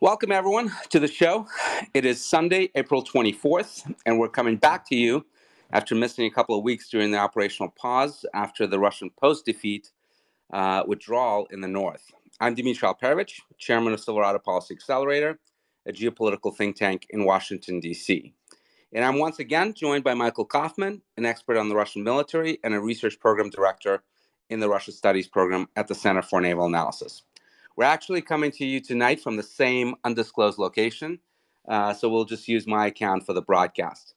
Welcome, everyone, to the show. It is Sunday, April 24th, and we're coming back to you after missing a couple of weeks during the operational pause after the Russian post-defeat withdrawal in the north. I'm Dmitry Alperovich, chairman of Silverado Policy Accelerator, a geopolitical think tank in Washington, D.C. And I'm once again joined by Michael Kaufman, an expert on the Russian military and a research program director in the Russia Studies program at the Center for Naval Analysis. We're actually coming to you tonight from the same undisclosed location, so we'll just use my account for the broadcast.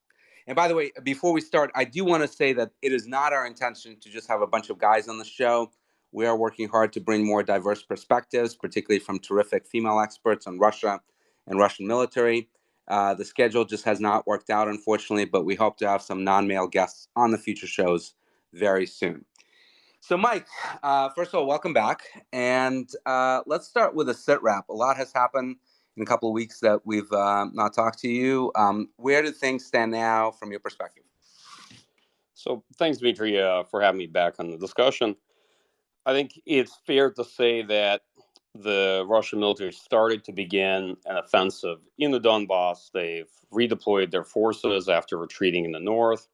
And by the way, before we start, I do want to say that it is not our intention to just have a bunch of guys on the show. We are working hard to bring more diverse perspectives, particularly from terrific female experts on Russia and Russian military. The schedule just has not worked out, unfortunately, but we hope to have some non-male guests on the future shows very soon. So, Mike, first of all, welcome back. And let's start with a sit rep. A lot has happened in a couple of weeks that we've not talked to you. Where do things stand now from your perspective? So thanks, Dmitry, for having me back on the discussion. I think it's fair to say that the Russian military started to begin an offensive in the Donbas. They've redeployed their forces after retreating in the north.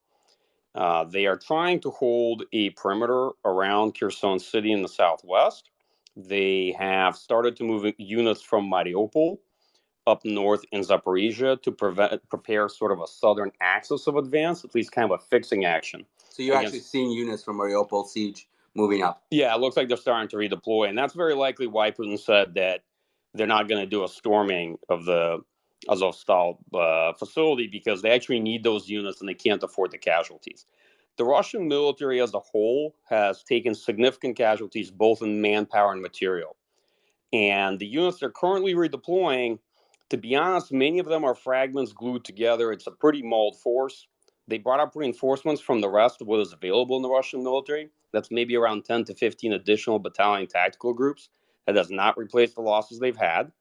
They are trying to hold a perimeter around Kherson City in the southwest. They have started to move units from Mariupol up north in Zaporizhia to prepare sort of a southern axis of advance, at least kind of a fixing action. So you're actually seeing units from Mariupol siege moving up? Yeah, it looks like they're starting to redeploy, and that's very likely why Putin said that they're not going to do a storming of the Azovstal facility, because they actually need those units and they can't afford the casualties. The Russian military as a whole has taken significant casualties both in manpower and material. And the units they're currently redeploying, to be honest, many of them are fragments glued together. It's a pretty mauled force. They brought up reinforcements from the rest of what is available in the Russian military. That's maybe around 10 to 15 additional battalion tactical groups. That does not replace the losses they've had.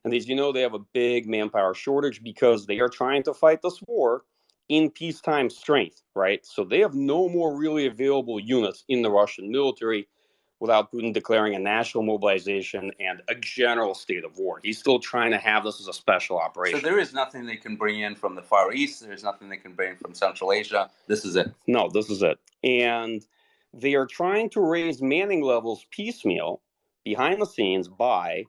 And as you know, they have a big manpower shortage because they are trying to fight this war in peacetime strength, right? So they have no more really available units in the Russian military without Putin declaring a national mobilization and a general state of war. He's still trying to have this as a special operation. So there is nothing they can bring in from the Far East. There's nothing they can bring from Central Asia. This is it. No, this is it. And they are trying to raise manning levels piecemeal behind the scenes by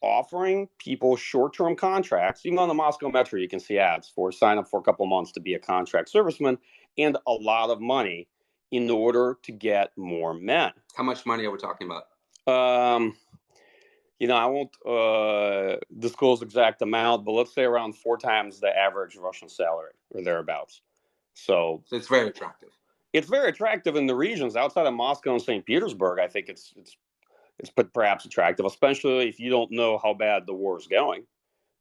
offering people short-term contracts. Even on the Moscow Metro, you can see ads for sign up for a couple months to be a contract serviceman, and a lot of money in order to get more men. How much money are we talking about? I won't disclose exact amount, but let's say around 4 times the average Russian salary or thereabouts. So it's very attractive. It's very attractive in the regions outside of Moscow and St. Petersburg. I think it's perhaps attractive, especially if you don't know how bad the war is going.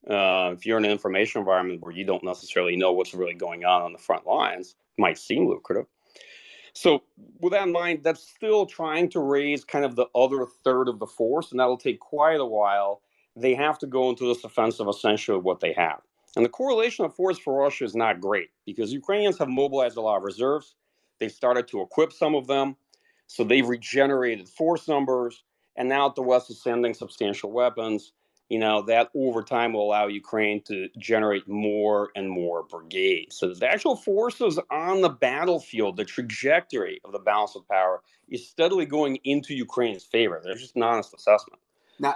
If you're in an information environment where you don't necessarily know what's really going on the front lines, it might seem lucrative. So with that in mind, that's still trying to raise kind of the other third of the force, and that'll take quite a while. They have to go into this offensive essentially what they have. And the correlation of force for Russia is not great because Ukrainians have mobilized a lot of reserves. They've started to equip some of them. So they've regenerated force numbers, and now the West is sending substantial weapons. That over time will allow Ukraine to generate more and more brigades. So the actual forces on the battlefield, the trajectory of the balance of power is steadily going into Ukraine's favor. There's just an honest assessment.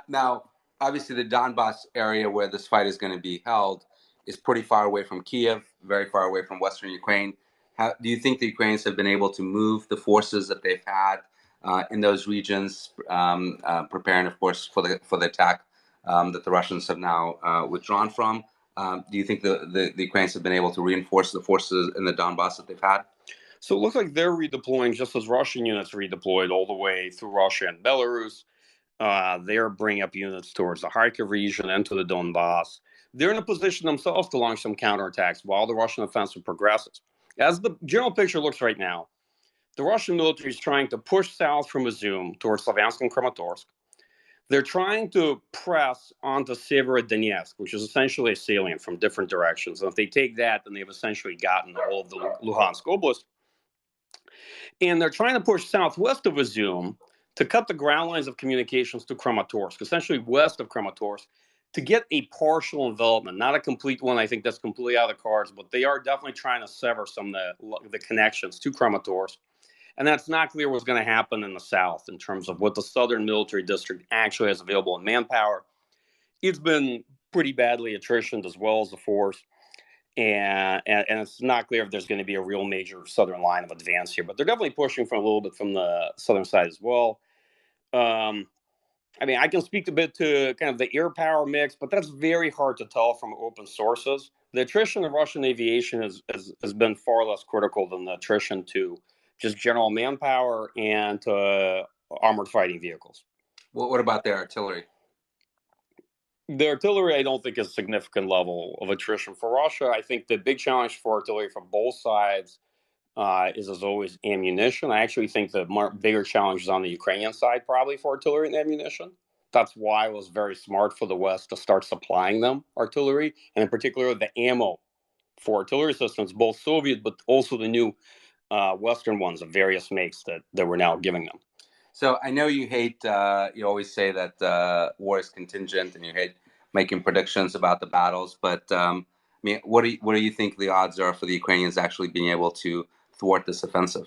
Now, obviously, the Donbas area where this fight is going to be held is pretty far away from Kiev, very far away from Western Ukraine. Do you think the Ukrainians have been able to move the forces that they've had in those regions, preparing, of course, for the attack that the Russians have now withdrawn from? Do you think the Ukrainians have been able to reinforce the forces in the Donbass that they've had? So it looks like they're redeploying just as Russian units redeployed all the way through Russia and Belarus. They're bringing up units towards the Kharkiv region and to the Donbass. They're in a position themselves to launch some counterattacks while the Russian offensive progresses. As the general picture looks right now, the Russian military is trying to push south from Izum towards Slavyansk and Kramatorsk. They're trying to press onto Severodonetsk, which is essentially a salient from different directions. And if they take that, then they've essentially gotten all of the Luhansk Oblast. And they're trying to push southwest of Izum to cut the ground lines of communications to Kramatorsk, essentially west of Kramatorsk, to get a partial envelopment, not a complete one. I think that's completely out of the cards, but they are definitely trying to sever some of the connections to Kramatorsk. And that's not clear what's going to happen in the south in terms of what the southern military district actually has available in manpower. It's been pretty badly attritioned as well as the force. And it's not clear if there's going to be a real major southern line of advance here, but they're definitely pushing for a little bit from the southern side as well. I mean, I can speak a bit to kind of the air power mix, but that's very hard to tell from open sources. The attrition of Russian aviation has been far less critical than the attrition to just general manpower and to armored fighting vehicles. What about their artillery? The artillery, I don't think, is a significant level of attrition for Russia. I think the big challenge for artillery from both sides is, as always, ammunition. I actually think the bigger challenge is on the Ukrainian side, probably, for artillery and ammunition. That's why it was very smart for the West to start supplying them artillery, and in particular, the ammo for artillery systems, both Soviet, but also the new Western ones of various makes that we're now giving them. So I know you hate, you always say that war is contingent and you hate making predictions about the battles, but I mean, what do you think the odds are for the Ukrainians actually being able to thwart this offensive?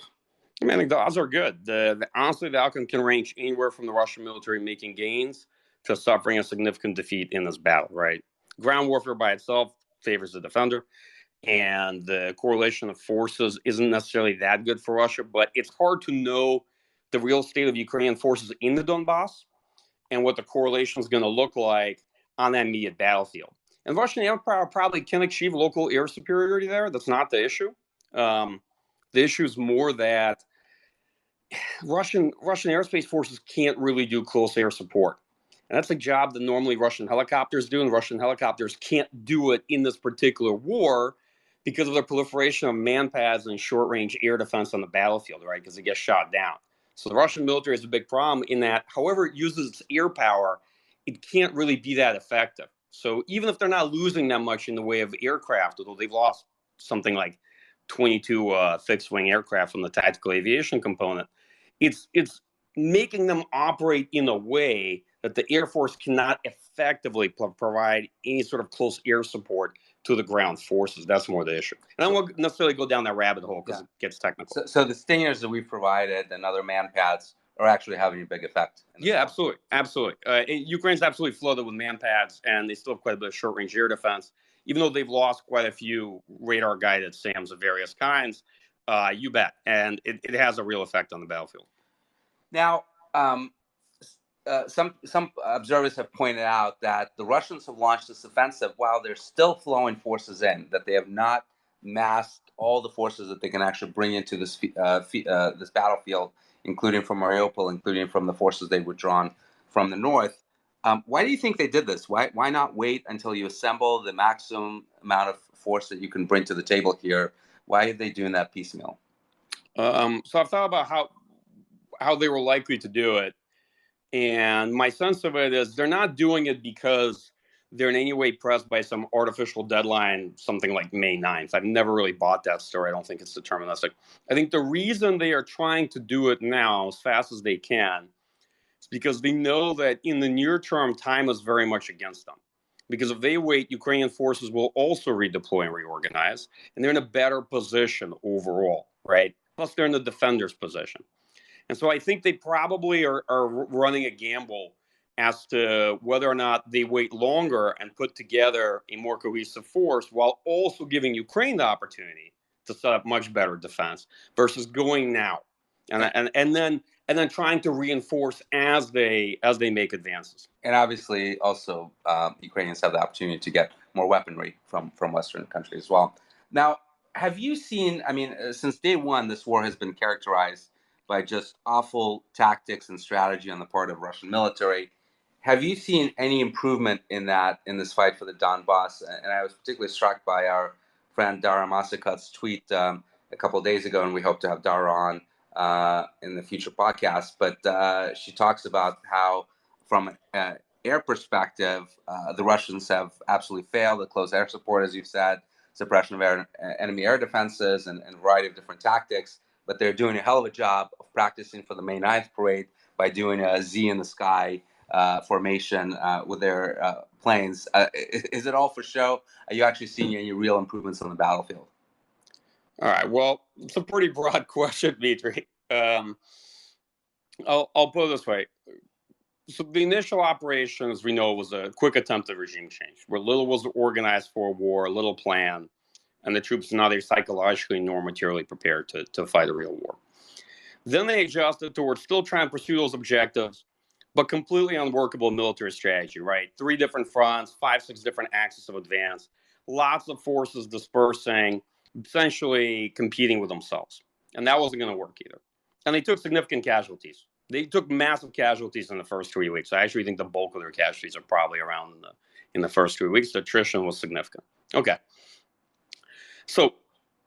I mean, I think the odds are good. Honestly, the outcome can range anywhere from the Russian military making gains to suffering a significant defeat in this battle, right? Ground warfare by itself favors the defender, and the correlation of forces isn't necessarily that good for Russia, but it's hard to know the real state of Ukrainian forces in the Donbas and what the correlation is going to look like on that immediate battlefield. And Russian air power probably can achieve local air superiority there. That's not the issue. The issue is more that Russian airspace forces can't really do close air support. And that's a job that normally Russian helicopters do, and Russian helicopters can't do it in this particular war because of the proliferation of manpads and short-range air defense on the battlefield, right? Because it gets shot down. So the Russian military has a big problem in that, however it uses its air power, it can't really be that effective. So even if they're not losing that much in the way of aircraft, although they've lost something like 22 fixed-wing aircraft from the tactical aviation component, it's making them operate in a way that the Air Force cannot effectively provide any sort of close air support to the ground forces. That's more the issue. And I won't necessarily go down that rabbit hole because it gets technical. So the stingers that we've provided and other manpads are actually having a big effect. Yeah, absolutely. Absolutely. Ukraine's absolutely flooded with manpads, and they still have quite a bit of short-range air defense. Even though they've lost quite a few radar-guided SAMs of various kinds, you bet. And it has a real effect on the battlefield. Now, some observers have pointed out that the Russians have launched this offensive while they're still flowing forces in, that they have not massed all the forces that they can actually bring into this this battlefield, including from Mariupol, including from the forces they've withdrawn from the north. Why do you think they did this? Why not wait until you assemble the maximum amount of force that you can bring to the table here? Why are they doing that piecemeal? So I've thought about how they were likely to do it. And my sense of it is they're not doing it because they're in any way pressed by some artificial deadline, something like May 9th. I've never really bought that story. I don't think it's deterministic. I think the reason they are trying to do it now as fast as they can is because they know that in the near term, time is very much against them. Because if they wait, Ukrainian forces will also redeploy and reorganize, and they're in a better position overall, right? Plus, they're in the defender's position. And so I think they probably are running a gamble as to whether or not they wait longer and put together a more cohesive force while also giving Ukraine the opportunity to set up much better defense versus going now and then trying to reinforce as they make advances. And obviously, also Ukrainians have the opportunity to get more weaponry from Western countries as well. Now, have you seen? I mean, since day one, this war has been characterized by just awful tactics and strategy on the part of Russian military. Have you seen any improvement in this fight for the Donbas? And I was particularly struck by our friend Dara Masikat's tweet a couple of days ago, and we hope to have Dara on in the future podcast. But she talks about how, from an air perspective, the Russians have absolutely failed at close air support, as you've said, suppression of enemy air defenses, and a variety of different tactics. But they're doing a hell of a job of practicing for the May 9th parade by doing a Z in the sky formation with their planes. Is it all for show? Are you actually seeing any real improvements on the battlefield? All right. Well, it's a pretty broad question, Dmitry. I'll put it this way. So the initial operation, as we know, was a quick attempt at regime change, where little was organized for a war, little plan, and the troops are neither psychologically nor materially prepared to fight a real war. Then they adjusted towards still trying to pursue those objectives, but completely unworkable military strategy, right? 3 different fronts, 5, 6 different axes of advance, lots of forces dispersing, essentially competing with themselves. And that wasn't going to work either. And they took significant casualties. They took massive casualties in the first 3 weeks. I actually think the bulk of their casualties are probably around in the first 3 weeks. The attrition was significant. Okay. So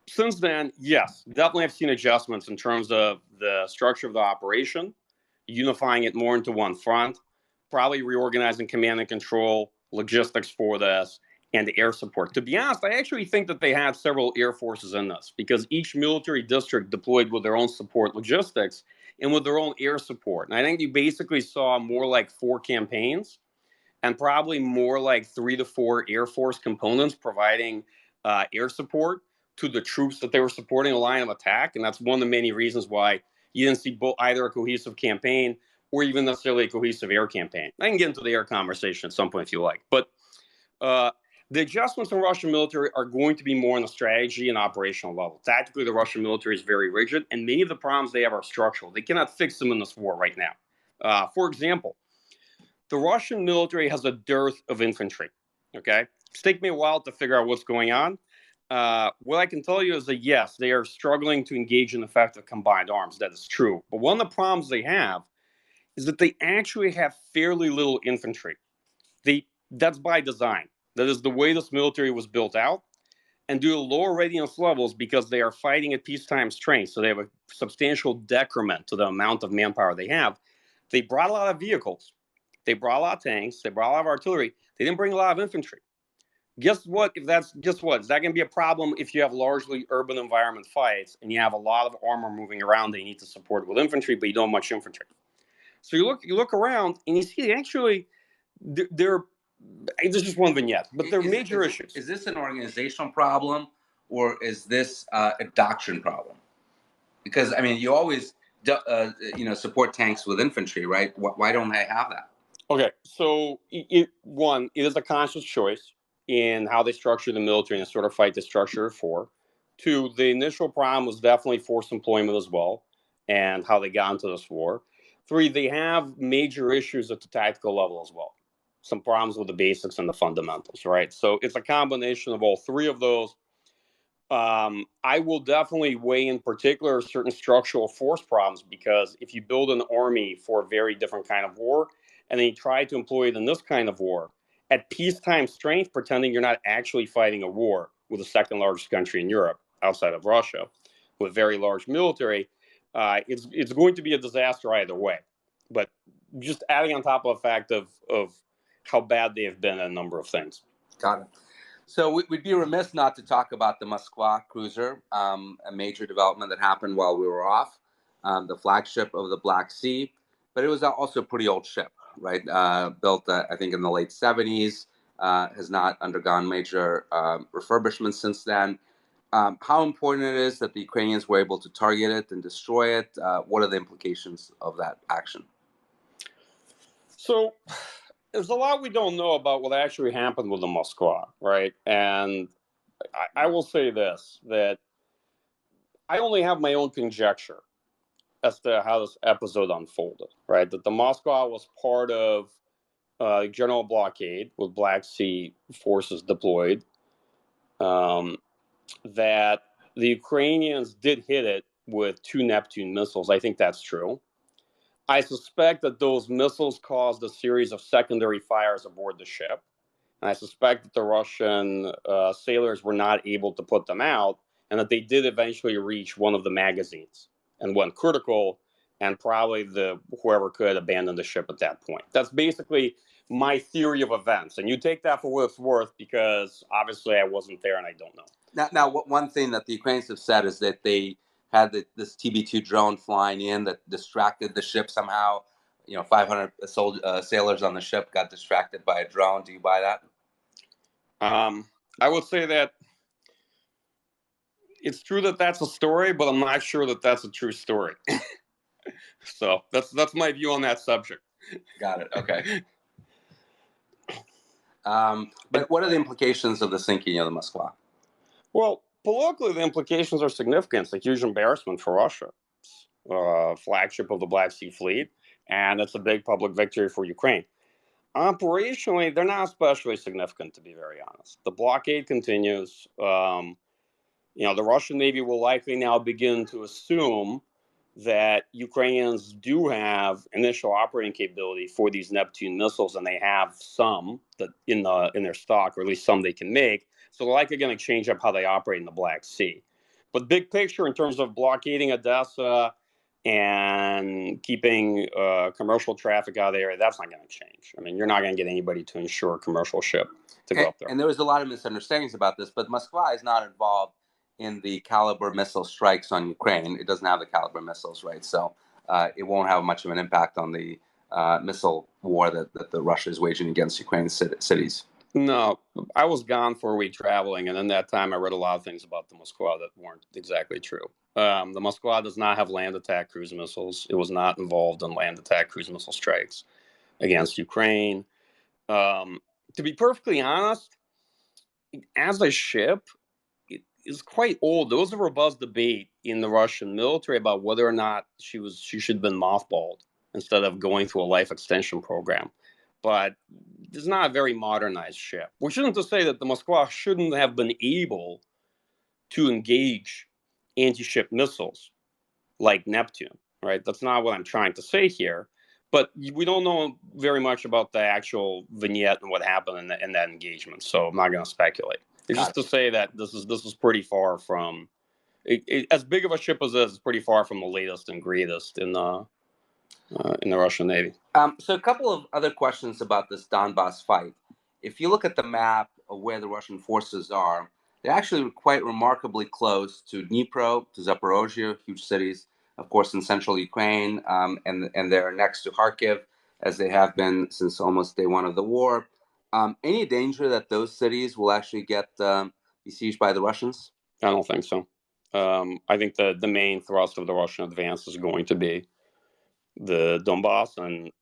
since then, yes, definitely have seen adjustments in terms of the structure of the operation, unifying it more into one front, probably reorganizing command and control, logistics for this, and air support. To be honest, I actually think that they had several air forces in this because each military district deployed with their own support logistics and with their own air support. And I think you basically saw more like 4 campaigns and probably more like 3 to 4 Air Force components providing air support to the troops that they were supporting a line of attack. And that's one of the many reasons why you didn't see either a cohesive campaign or even necessarily a cohesive air campaign. I can get into the air conversation at some point if you like. But the adjustments in Russian military are going to be more on the strategy and operational level. Tactically, the Russian military is very rigid, and many of the problems they have are structural. They cannot fix them in this war right now. For example, the Russian military has a dearth of infantry. Okay, it's taken me a while to figure out what's going on. What I can tell you is that yes, they are struggling to engage in effective combined arms. That is true. But one of the problems they have is that they actually have fairly little infantry. That's by design. That is the way this military was built out. And due to lower readiness levels, because they are fighting at peacetime strength, so they have a substantial decrement to the amount of manpower they have, they brought a lot of vehicles. They brought a lot of tanks. They brought a lot of artillery. They didn't bring a lot of infantry. Guess what? Is that going to be a problem if you have largely urban environment fights and you have a lot of armor moving around that you need to support with infantry, but you don't have much infantry? So you look around and you see actually they're this is just one vignette, but there are major issues. Is this an organizational problem or is this a doctrine problem? Because I mean, you always support tanks with infantry, right? Why don't they have that? Okay, so it is a conscious choice in how they structure the military and the sort of fight they structure it for. 2, the initial problem was definitely forced employment as well, and how they got into this war. 3, they have major issues at the tactical level as well. Some problems with the basics and the fundamentals, right? So it's a combination of all 3 of those. I will definitely weigh in particular certain structural force problems because if you build an army for a very different kind of war and then you try to employ it in this kind of war at peacetime strength, pretending you're not actually fighting a war with the second largest country in Europe outside of Russia with very large military, it's going to be a disaster either way. But just adding on top of the fact of how bad they have been at a number of things. Got it. So we'd be remiss not to talk about the Moskva cruiser, a major development that happened while we were off, the flagship of the Black Sea. But it was also a pretty old ship, right? Built, I think, in the late 70s, has not undergone major refurbishment since then. How important it is that the Ukrainians were able to target it and destroy it? What are the implications of that action? So there's a lot we don't know about what actually happened with the Moskva, right? And I will say this, that I only have my own conjecture as to how this episode unfolded, right? That the Moskva was part of general blockade with Black Sea forces deployed, that the Ukrainians did hit it with 2 Neptune missiles. I think that's true. I suspect that those missiles caused a series of secondary fires aboard the ship. And I suspect that the Russian sailors were not able to put them out and that they did eventually reach one of the magazines and went critical, and probably whoever could abandon the ship at that point. That's basically my theory of events. And you take that for what it's worth because obviously I wasn't there and I don't know. Now, one thing that the Ukrainians have said is that they had this TB2 drone flying in that distracted the ship somehow. 500 sailors on the ship got distracted by a drone. Do you buy that? I would say that it's true that that's a story, but I'm not sure that that's a true story. So that's my view on that subject. Got it. Okay. But what are the implications of the sinking of the Moskva? Well, politically, the implications are significant. It's a huge embarrassment for Russia. It's flagship of the Black Sea Fleet, and it's a big public victory for Ukraine. Operationally, they're not especially significant, to be very honest. The blockade continues. The Russian Navy will likely now begin to assume that Ukrainians do have initial operating capability for these Neptune missiles, and they have some that in their stock, or at least some they can make. So they're likely going to change up how they operate in the Black Sea. But big picture, in terms of blockading Odessa and keeping commercial traffic out of the area, that's not going to change. I mean, you're not going to get anybody to insure a commercial ship to go up there. And there was a lot of misunderstandings about this, but Moskva is not involved in the caliber missile strikes on Ukraine. It doesn't have the caliber missiles, right? So it won't have much of an impact on the missile war that the Russia is waging against Ukraine's cities. No, I was gone for a week traveling, and in that time I read a lot of things about the Moskva that weren't exactly true. The Moskva does not have land attack cruise missiles. It was not involved in land attack cruise missile strikes against Ukraine. To be perfectly honest, as a ship, it is quite old. There was a robust debate in the Russian military about whether or not she should have been mothballed instead of going through a life extension program. But it's not a very modernized ship, which isn't to say that the Moskva shouldn't have been able to engage anti-ship missiles like Neptune, right? That's not what I'm trying to say here. But we don't know very much about the actual vignette and what happened in that engagement, so I'm not going to speculate. It's just to say that this is pretty far from as big of a ship as this is pretty far from the latest and greatest in the Russian Navy. So a couple of other questions about this Donbas fight. If you look at the map of where the Russian forces are, they're actually quite remarkably close to Dnipro, to Zaporozhye, huge cities, of course, in central Ukraine, and they're next to Kharkiv, as they have been since almost day one of the war. Any danger that those cities will actually get besieged by the Russians? I don't think so. I think the main thrust of the Russian advance is going to be the Donbas and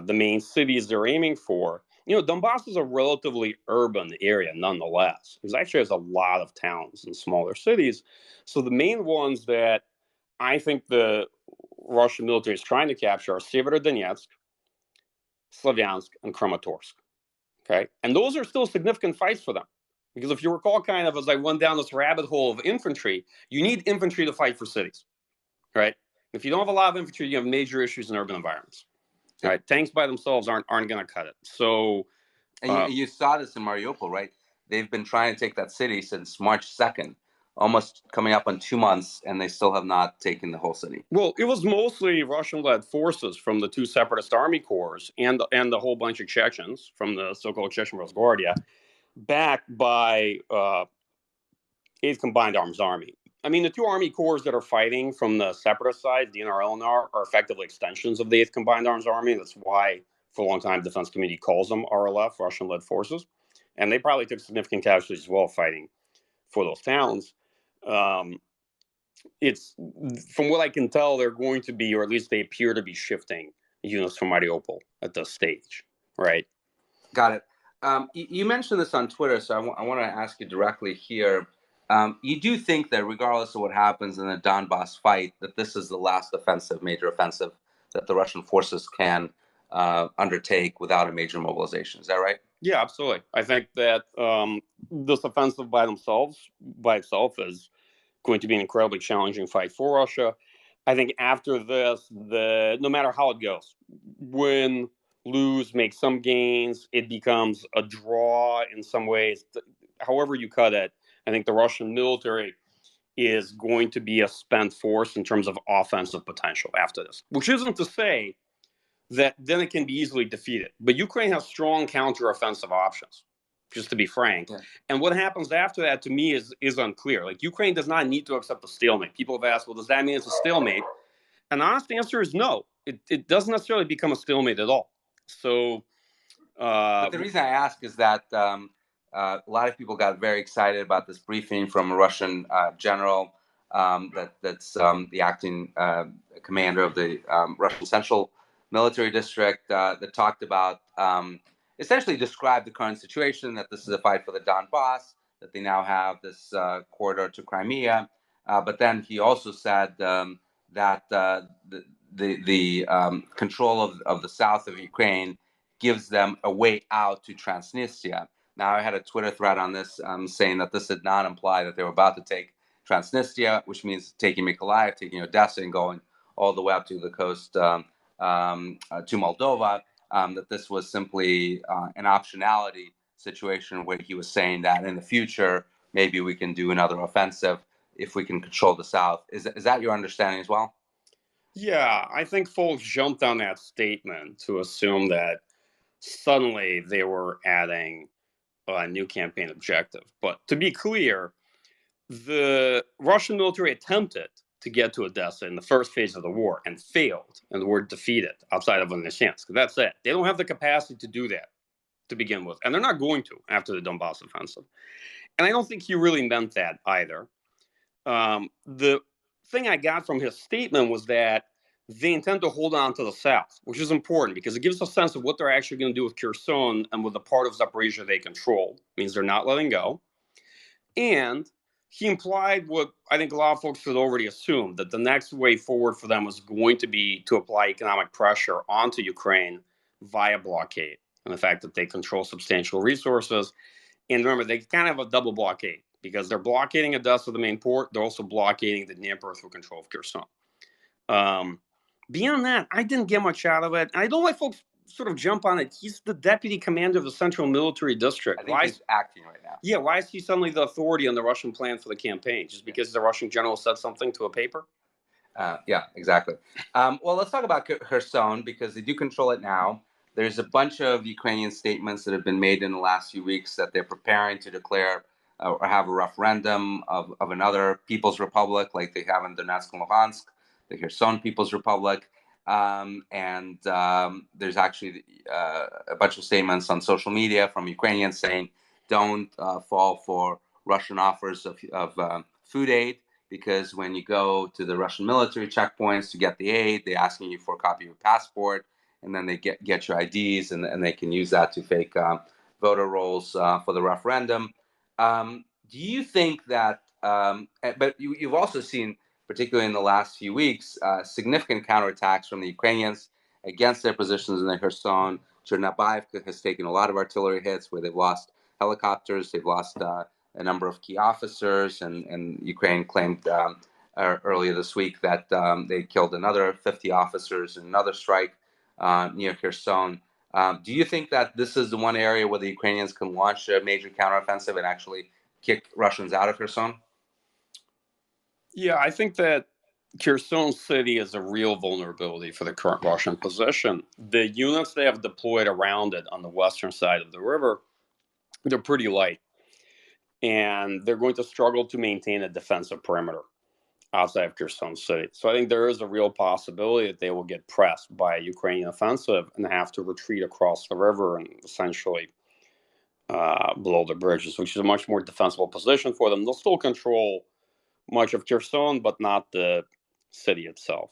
the main cities they're aiming for. Donbas is a relatively urban area nonetheless. It actually has a lot of towns and smaller cities. So the main ones that I think the Russian military is trying to capture are Severodonetsk, Slavyansk, and Kramatorsk. Okay? And those are still significant fights for them. Because if you recall, kind of as I went down this rabbit hole of infantry, you need infantry to fight for cities. Right? If you don't have a lot of infantry, you have major issues in urban environments. All right, tanks by themselves aren't going to cut it. So, and you saw this in Mariupol, right? They've been trying to take that city since March 2nd, almost coming up on 2 months, and they still have not taken the whole city. Well, it was mostly Russian-led forces from the two separatist army corps and the whole bunch of Chechens from the so-called Chechen Rosguardia, backed by 8th Combined Arms Army. I mean, the two army corps that are fighting from the separatist side, DNR, LNR, are effectively extensions of the 8th Combined Arms Army. That's why, for a long time, the defense community calls them RLF, Russian-led forces. And they probably took significant casualties as well fighting for those towns. It's, from what I can tell, they're going to be, or at least they appear to be, shifting units from Mariupol at this stage, right? Got it. You mentioned this on Twitter, so I want to ask you directly here. You do think that regardless of what happens in the Donbas fight, that this is the last major offensive that the Russian forces can undertake without a major mobilization. Is that right? Yeah, absolutely. I think that this offensive by itself is going to be an incredibly challenging fight for Russia. I think after this, no matter how it goes, win, lose, make some gains, it becomes a draw in some ways. However you cut it, I think the Russian military is going to be a spent force in terms of offensive potential after this, which isn't to say that then it can be easily defeated. But Ukraine has strong counteroffensive options, just to be frank. Yeah. And what happens after that, to me, is unclear. Like, Ukraine does not need to accept a stalemate. People have asked, well, does that mean it's a stalemate? And the honest answer is no. it doesn't necessarily become a stalemate at all. So, but the reason I ask is that a lot of people got very excited about this briefing from a Russian general that's the acting commander of the Russian Central Military District that talked about essentially described the current situation, that this is a fight for the Donbas, that they now have this corridor to Crimea. But then he also said that the control of the south of Ukraine gives them a way out to Transnistria. Now, I had a Twitter thread on this saying that this did not imply that they were about to take Transnistria, which means taking Mykolaiv, taking Odessa, and going all the way up to the coast to Moldova. That this was simply an optionality situation where he was saying that in the future, maybe we can do another offensive if we can control the south. Is that your understanding as well? Yeah, I think folks jumped on that statement to assume that suddenly they were adding a new campaign objective. But to be clear, the Russian military attempted to get to Odessa in the first phase of the war and failed and were defeated outside of Lysychansk. That's it. They don't have the capacity to do that to begin with, and they're not going to after the Donbas offensive. And I don't think he really meant that either. The thing I got from his statement was that they intend to hold on to the south, which is important because it gives a sense of what they're actually going to do with Kherson and with the part of Zaporizhia they control. It means they're not letting go. And he implied what I think a lot of folks had already assumed, that the next way forward for them was going to be to apply economic pressure onto Ukraine via blockade, and the fact that they control substantial resources. And remember, they kind of have a double blockade because they're blockading Odessa, the main port. They're also blockading the Dnieper through control of Kherson. Beyond that, I didn't get much out of it. I don't like folks sort of jump on it. He's the deputy commander of the Central Military District. I think he's acting right now. Yeah, why is he suddenly the authority on the Russian plan for the campaign? Just because the Russian general said something to a paper? Yeah, exactly. Well, let's talk about Kherson because they do control it now. There's a bunch of Ukrainian statements that have been made in the last few weeks that they're preparing to declare or have a referendum of another People's Republic like they have in Donetsk and Luhansk, the Kherson People's Republic. There's actually a bunch of statements on social media from Ukrainians saying, don't fall for Russian offers of food aid, because when you go to the Russian military checkpoints to get the aid, they're asking you for a copy of your passport, and then they get your IDs, and they can use that to fake voter rolls for the referendum. Do you think that, but you've also seen, particularly in the last few weeks, significant counterattacks from the Ukrainians against their positions in the Kherson. Chernobyl has taken a lot of artillery hits where they've lost helicopters, they've lost a number of key officers, and Ukraine claimed earlier this week that they killed another 50 officers in another strike near Kherson. Do you think that this is the one area where the Ukrainians can launch a major counteroffensive and actually kick Russians out of Kherson? Yeah, I think that Kherson City is a real vulnerability for the current Russian position. The units they have deployed around it on the western side of the river, they're pretty light. And they're going to struggle to maintain a defensive perimeter outside of Kherson City. So I think there is a real possibility that they will get pressed by a Ukrainian offensive and have to retreat across the river and essentially below the bridges, which is a much more defensible position for them. They'll still control much of Kherson, but not the city itself.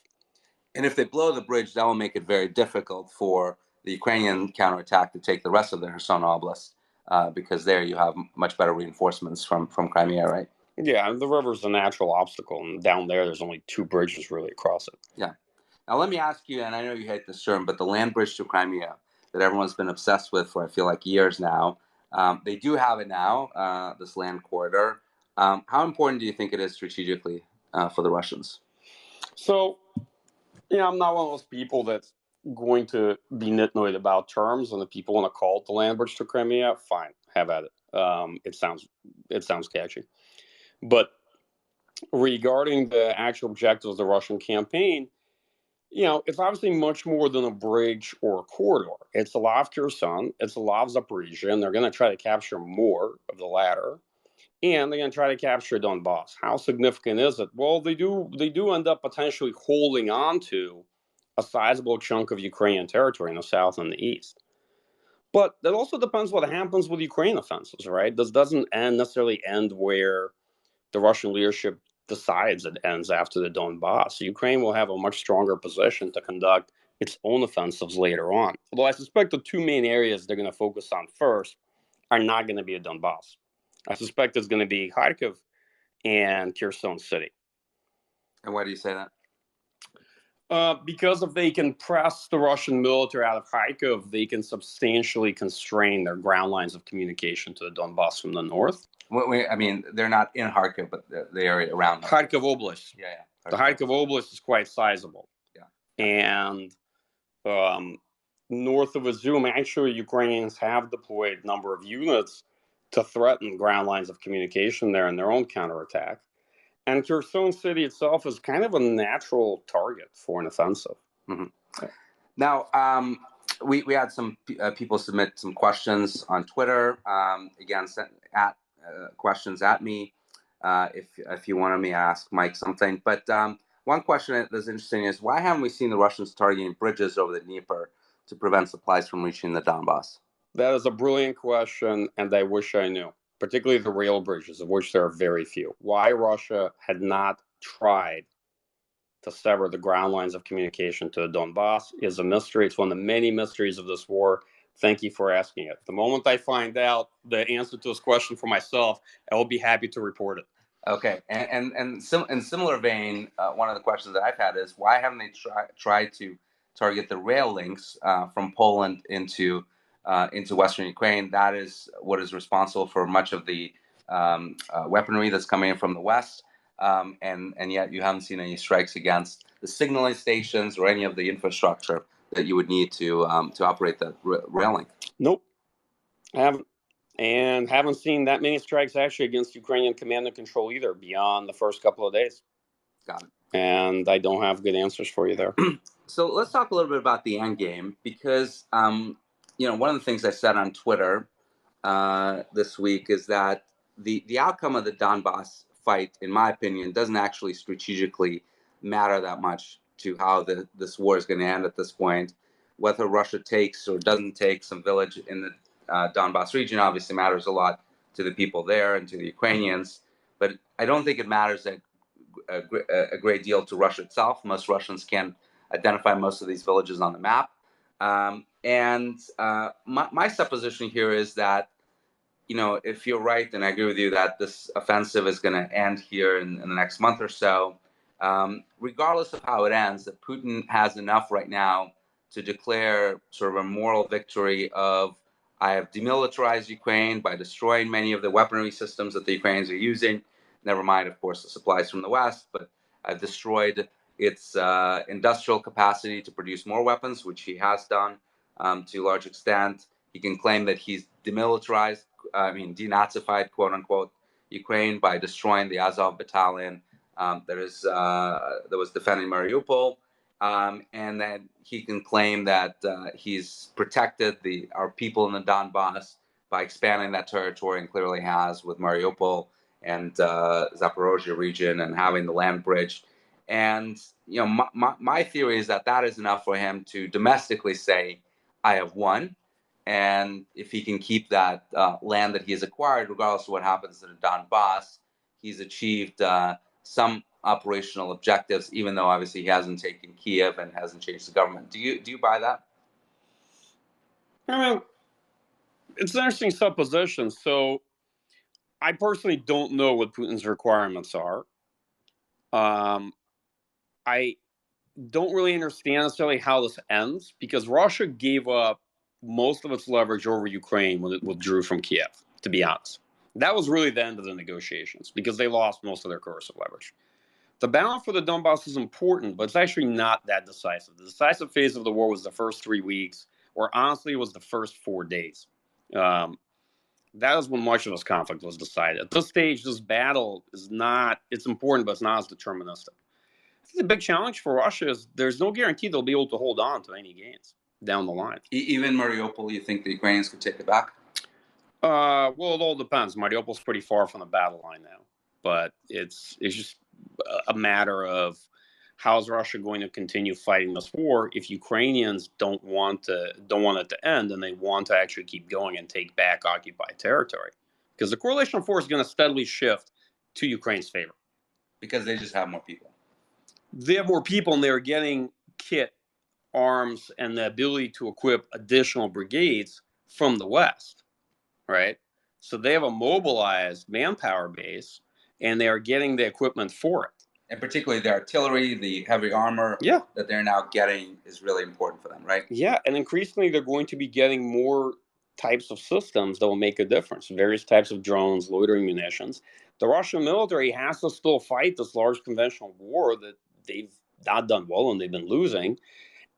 And if they blow the bridge, that will make it very difficult for the Ukrainian counterattack to take the rest of the Kherson Oblast, because there you have much better reinforcements from Crimea, right? Yeah, the river's a natural obstacle, and down there's only two bridges really across it. Yeah. Now let me ask you, and I know you hate this term, but the land bridge to Crimea that everyone's been obsessed with for, I feel like, years now, they do have it now, this land corridor. How important do you think it is strategically for the Russians? So, I'm not one of those people that's going to be nitnoid about terms, and if people want to call it the land bridge to Crimea, fine, have at it. It sounds catchy. But regarding the actual objectives of the Russian campaign, it's obviously much more than a bridge or a corridor. It's a lot of Kherson, it's a lot of Zaporizhia, and they're going to try to capture more of the latter. And they're going to try to capture Donbas. How significant is it? Well, they do end up potentially holding on to a sizable chunk of Ukrainian territory in the south and the east. But that also depends what happens with Ukraine offensives, right? This doesn't necessarily end where the Russian leadership decides it ends after the Donbas. Ukraine will have a much stronger position to conduct its own offensives later on. Although I suspect the two main areas they're going to focus on first are not going to be a Donbas. I suspect it's going to be Kharkiv and Kherson City. And why do you say that? Because if they can press the Russian military out of Kharkiv, they can substantially constrain their ground lines of communication to the Donbas from the north. I mean, they're not in Kharkiv, but the area around Kharkiv Oblast. Yeah. The Kharkiv Oblast is quite sizable. Yeah. And north of Izum, actually, Ukrainians have deployed a number of units to threaten ground lines of communication there in their own counterattack. And Kherson City itself is kind of a natural target for an offensive. Mm-hmm. Now, we had some people submit some questions on Twitter. Again, sent questions at me if you wanted me to ask Mike something. But one question that's interesting is, why haven't we seen the Russians targeting bridges over the Dnieper to prevent supplies from reaching the Donbas? That is a brilliant question, and I wish I knew, particularly the rail bridges, of which there are very few. Why Russia had not tried to sever the ground lines of communication to the Donbas is a mystery. It's one of the many mysteries of this war. Thank you for asking it. The moment I find out the answer to this question for myself, I will be happy to report it. Okay, and in similar vein, one of the questions that I've had is, why haven't they tried to target the rail links from Poland into Western Ukraine? That is what is responsible for much of the weaponry that's coming in from the west, and yet you haven't seen any strikes against the signaling stations or any of the infrastructure that you would need to operate that rail link. Nope, I haven't. And haven't seen that many strikes actually against Ukrainian command and control either beyond the first couple of days. Got it. And I don't have good answers for you there. So let's talk a little bit about the end game, because one of the things I said on Twitter this week is that the outcome of the Donbas fight, in my opinion, doesn't actually strategically matter that much to how this war is going to end at this point. Whether Russia takes or doesn't take some village in the Donbas region obviously matters a lot to the people there and to the Ukrainians, but I don't think it matters a great deal to Russia itself. Most Russians can identify most of these villages on the map. My supposition here is that, if you're right, and I agree with you that this offensive is going to end here in the next month or so, regardless of how it ends, that Putin has enough right now to declare sort of a moral victory of, I have demilitarized Ukraine by destroying many of the weaponry systems that the Ukrainians are using. Never mind, of course, the supplies from the West, but I've destroyed its industrial capacity to produce more weapons, which he has done to a large extent. He can claim that he's denazified, quote unquote, Ukraine by destroying the Azov battalion that was defending Mariupol. And then he can claim that he's protected our people in the Donbas by expanding that territory, and clearly has with Mariupol and Zaporozhye region, and having the land bridge. And my theory is that is enough for him to domestically say, I have won. And if he can keep that land that he has acquired, regardless of what happens in the Donbas, he's achieved some operational objectives, even though obviously he hasn't taken Kiev and hasn't changed the government. Do you buy that? I mean, it's an interesting supposition. So I personally don't know what Putin's requirements are. I don't really understand necessarily how this ends, because Russia gave up most of its leverage over Ukraine when it withdrew from Kiev, to be honest. That was really the end of the negotiations, because they lost most of their coercive leverage. The battle for the Donbass is important, but it's actually not that decisive. The decisive phase of the war was the first 3 weeks, or honestly, it was the first 4 days. That is when much of this conflict was decided. At this stage, this battle it's important, but it's not as deterministic. I think the big challenge for Russia is there's no guarantee they'll be able to hold on to any gains down the line. Even Mariupol, you think the Ukrainians could take it back? Well, it all depends. Mariupol's pretty far from the battle line now, but it's just a matter of how is Russia going to continue fighting this war if Ukrainians don't want it to end and they want to actually keep going and take back occupied territory? Because the correlation of force is going to steadily shift to Ukraine's favor. Because they just have more people. They have more people and they're getting kit, arms, and the ability to equip additional brigades from the West, right? So they have a mobilized manpower base and they are getting the equipment for it. And particularly the artillery, the heavy armor that they're now getting is really important for them, right? Yeah, and increasingly they're going to be getting more types of systems that will make a difference. Various types of drones, loitering munitions. The Russian military has to still fight this large conventional war that they've not done well and they've been losing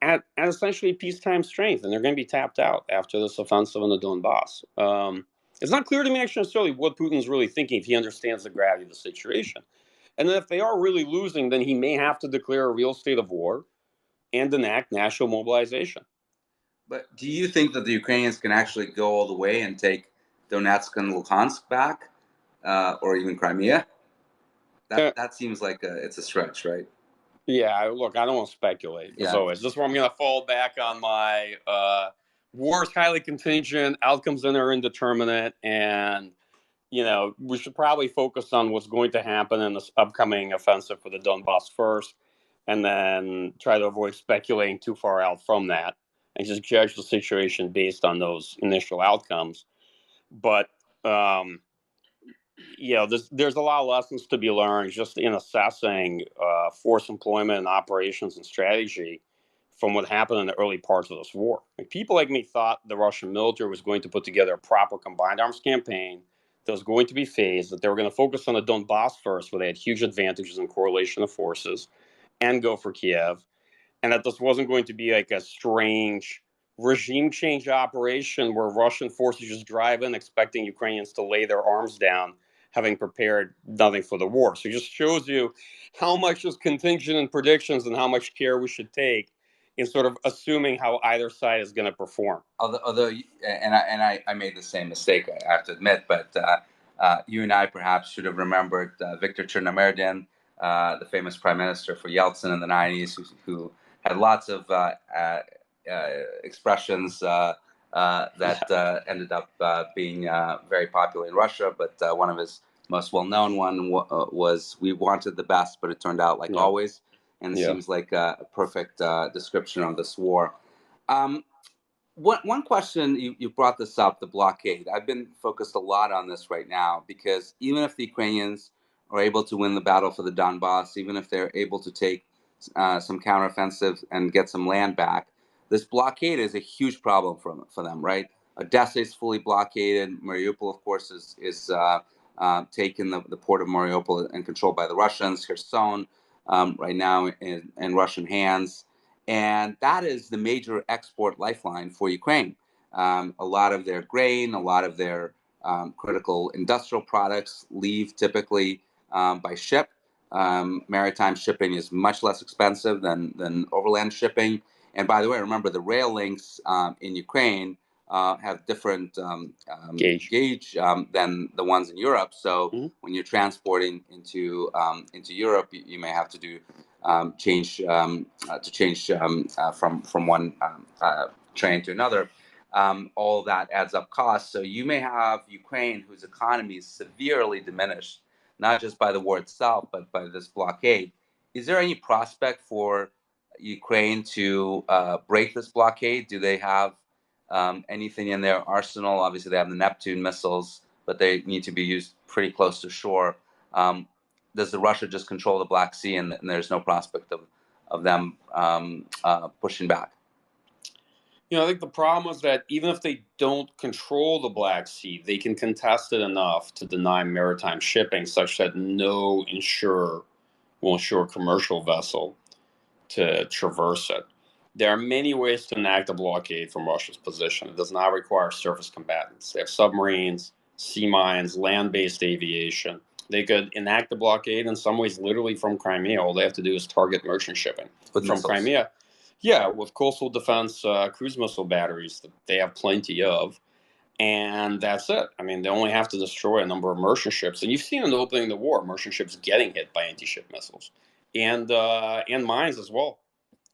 at essentially peacetime strength, and they're going to be tapped out after this offensive in the Donbas. It's not clear to me actually necessarily what Putin's really thinking if he understands the gravity of the situation. And then if they are really losing, then he may have to declare a real state of war and enact national mobilization. But do you think that the Ukrainians can actually go all the way and take Donetsk and Luhansk back, or even Crimea? That seems like it's a stretch, right? Yeah, look, I don't want to speculate, as always. This is where I'm going to fall back on my war is highly contingent, outcomes in are indeterminate, and we should probably focus on what's going to happen in this upcoming offensive for the Donbas first, and then try to avoid speculating too far out from that, and just judge the situation based on those initial outcomes. But there's a lot of lessons to be learned just in assessing force employment and operations and strategy from what happened in the early parts of this war. Like, people like me thought the Russian military was going to put together a proper combined arms campaign that was going to be phased, that they were going to focus on the Donbas first, where they had huge advantages in correlation of forces, and go for Kiev, and that this wasn't going to be like a strange regime change operation where Russian forces just drive in expecting Ukrainians to lay their arms down, having prepared nothing for the war. So it just shows you how much is contingent in predictions and how much care we should take in sort of assuming how either side is going to perform. Although I made the same mistake, I have to admit, but you and I perhaps should have remembered Viktor Chernomyrdin, the famous prime minister for Yeltsin in the 90s, who had lots of expressions that ended up being very popular in Russia. But one of his most well-known one was, "We wanted the best, but it turned out like always." And it seems like a perfect description of this war. One question, you brought this up, the blockade. I've been focused a lot on this right now because even if the Ukrainians are able to win the battle for the Donbas, even if they're able to take some counteroffensive and get some land back, this blockade is a huge problem for them, right? Odessa is fully blockaded. Mariupol, of course, is taken, the port of Mariupol, and controlled by the Russians. Kherson, right now in Russian hands. And that is the major export lifeline for Ukraine. A lot of their grain, a lot of their critical industrial products leave typically by ship. Maritime shipping is much less expensive than overland shipping. And by the way, remember the rail links in Ukraine have different gauge than the ones in Europe. So when you're transporting into Europe, you may have to do change from one train to another. All that adds up costs. So you may have Ukraine, whose economy is severely diminished, not just by the war itself, but by this blockade. Is there any prospect for Ukraine to break this blockade? Do they have anything in their arsenal? Obviously, they have the Neptune missiles, but they need to be used pretty close to shore. Does the Russia just control the Black Sea, and there's no prospect of them pushing back? I think the problem is that even if they don't control the Black Sea, they can contest it enough to deny maritime shipping, such that no insurer will insure a commercial vessel to traverse it. There are many ways to enact a blockade from Russia's position. It does not require surface combatants. They have submarines, sea mines, land-based aviation. They could enact the blockade in some ways literally from Crimea. All they have to do is target merchant shipping from Crimea. Yeah, with coastal defense cruise missile batteries that they have plenty of. And that's it. I mean, they only have to destroy a number of merchant ships. And you've seen in the opening of the war, merchant ships getting hit by anti-ship missiles. and mines as well,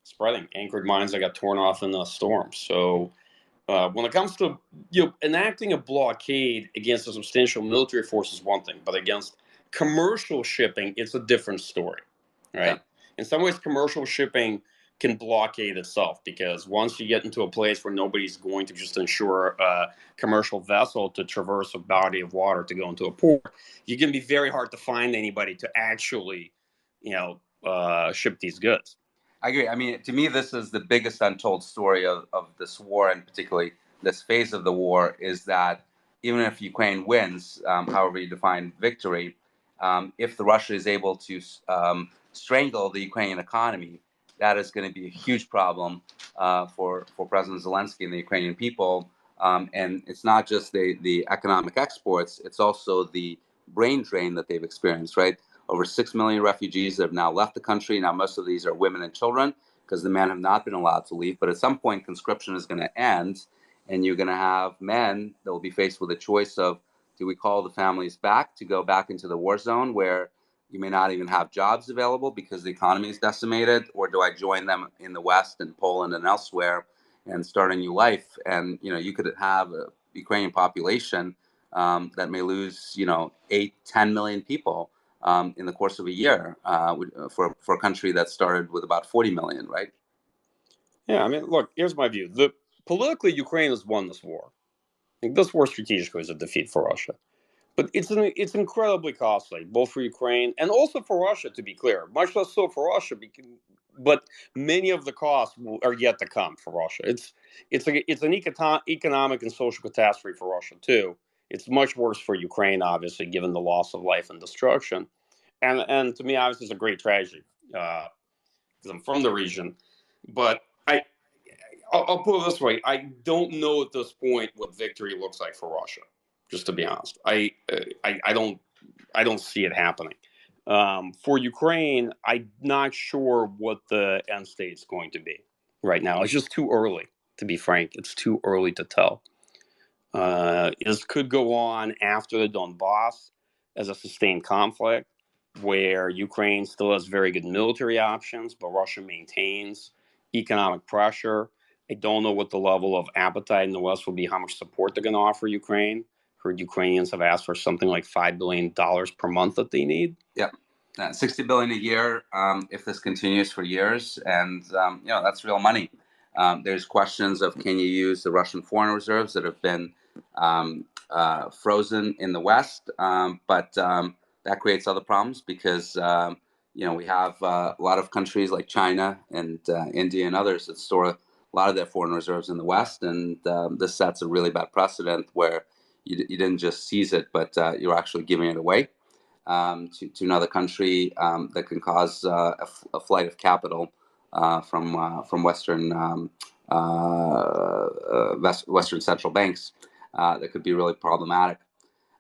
spreading anchored mines that got torn off in the storm. So when it comes to enacting a blockade against a substantial military force is one thing, but against commercial shipping, it's a different story, right? Yeah. In some ways, commercial shipping can blockade itself because once you get into a place where nobody's going to just ensure a commercial vessel to traverse a body of water to go into a port, you can be very hard to find anybody to actually, ship these goods. I agree. I mean, to me, this is the biggest untold story of this war, and particularly this phase of the war, is that even if Ukraine wins, however you define victory, if the Russia is able to strangle the Ukrainian economy, that is going to be a huge problem for President Zelensky and the Ukrainian people. And it's not just the economic exports; it's also the brain drain that they've experienced, right? Over 6 million refugees that have now left the country. Now, most of these are women and children because the men have not been allowed to leave. But at some point, conscription is going to end, and you're going to have men that will be faced with a choice of, do we call the families back to go back into the war zone where you may not even have jobs available because the economy is decimated, or do I join them in the West and Poland and elsewhere and start a new life? And, you could have a Ukrainian population that may lose, 8, 10 million people in the course of a year for a country that started with about 40 million, right? Yeah, I mean, look, here's my view. Politically, Ukraine has won this war. This war strategically is a defeat for Russia. But it's incredibly costly, both for Ukraine and also for Russia, to be clear. Much less so for Russia, but many of the costs are yet to come for Russia. It's an economic and social catastrophe for Russia, too. It's much worse for Ukraine, obviously, given the loss of life and destruction. And to me, obviously, it's a great tragedy because I'm from the region. But I'll put it this way: I don't know at this point what victory looks like for Russia. Just to be honest, I don't see it happening. For Ukraine, I'm not sure what the end state is going to be right now. It's just too early, to be frank. It's too early to tell. This could go on after the Donbas as a sustained conflict, where Ukraine still has very good military options, but Russia maintains economic pressure. I don't know what the level of appetite in the West will be, how much support they're going to offer Ukraine. Heard Ukrainians have asked for something like $5 billion per month that they need. Yeah, 60 billion a year if this continues for years, and that's real money. There's questions of, can you use the Russian foreign reserves that have been frozen in the West, but that creates other problems because we have a lot of countries like China and India and others that store a lot of their foreign reserves in the West, and this sets a really bad precedent where you didn't just seize it, but you're actually giving it away to another country that can cause a flight of capital from Western central banks that could be really problematic.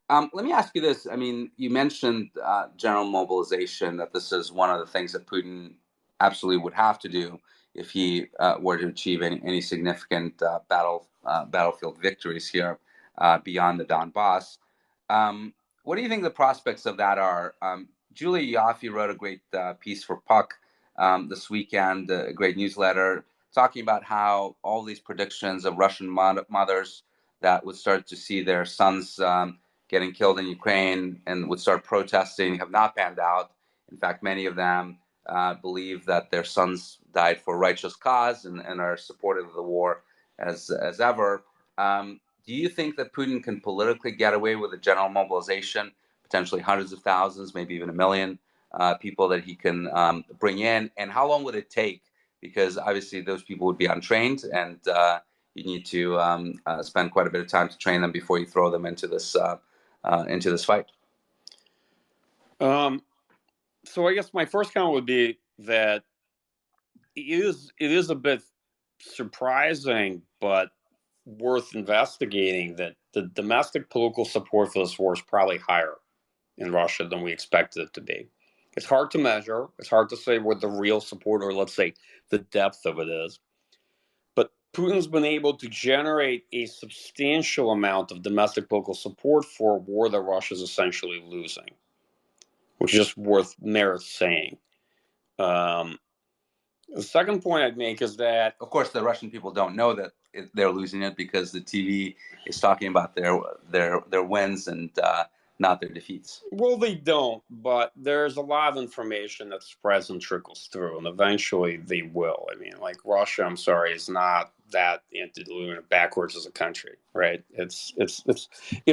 Let me ask you this. I mean, you mentioned general mobilization, that this is one of the things that Putin absolutely would have to do if he were to achieve any significant battlefield victories here beyond the Donbas. What do you think the prospects of that are? Julie Yaffe wrote a great piece for Puck this weekend, a great newsletter, talking about how all these predictions of Russian mothers that would start to see their sons getting killed in Ukraine and would start protesting have not panned out. In fact, many of them believe that their sons died for a righteous cause and are supportive of the war as ever. Do you think that Putin can politically get away with a general mobilization, potentially hundreds of thousands, maybe even a million people that he can bring in? And how long would it take? Because obviously those people would be untrained, and you need to spend quite a bit of time to train them before you throw them into this fight. So I guess my first comment would be that it is a bit surprising, but worth investigating, that the domestic political support for this war is probably higher in Russia than we expected it to be. It's hard to measure. It's hard to say what the real support, or let's say the depth of it is. But Putin's been able to generate a substantial amount of domestic political support for a war that Russia is essentially losing, which is just merits saying. Um, the second point I'd make is that, of course, the Russian people don't know that they're losing it because the TV is talking about their wins and not their defeats. well, they don't, but there's a lot of information that spreads and trickles through, and eventually they will. I mean, like Russia, I'm sorry, is not that antediluvian backwards as a country, right? It's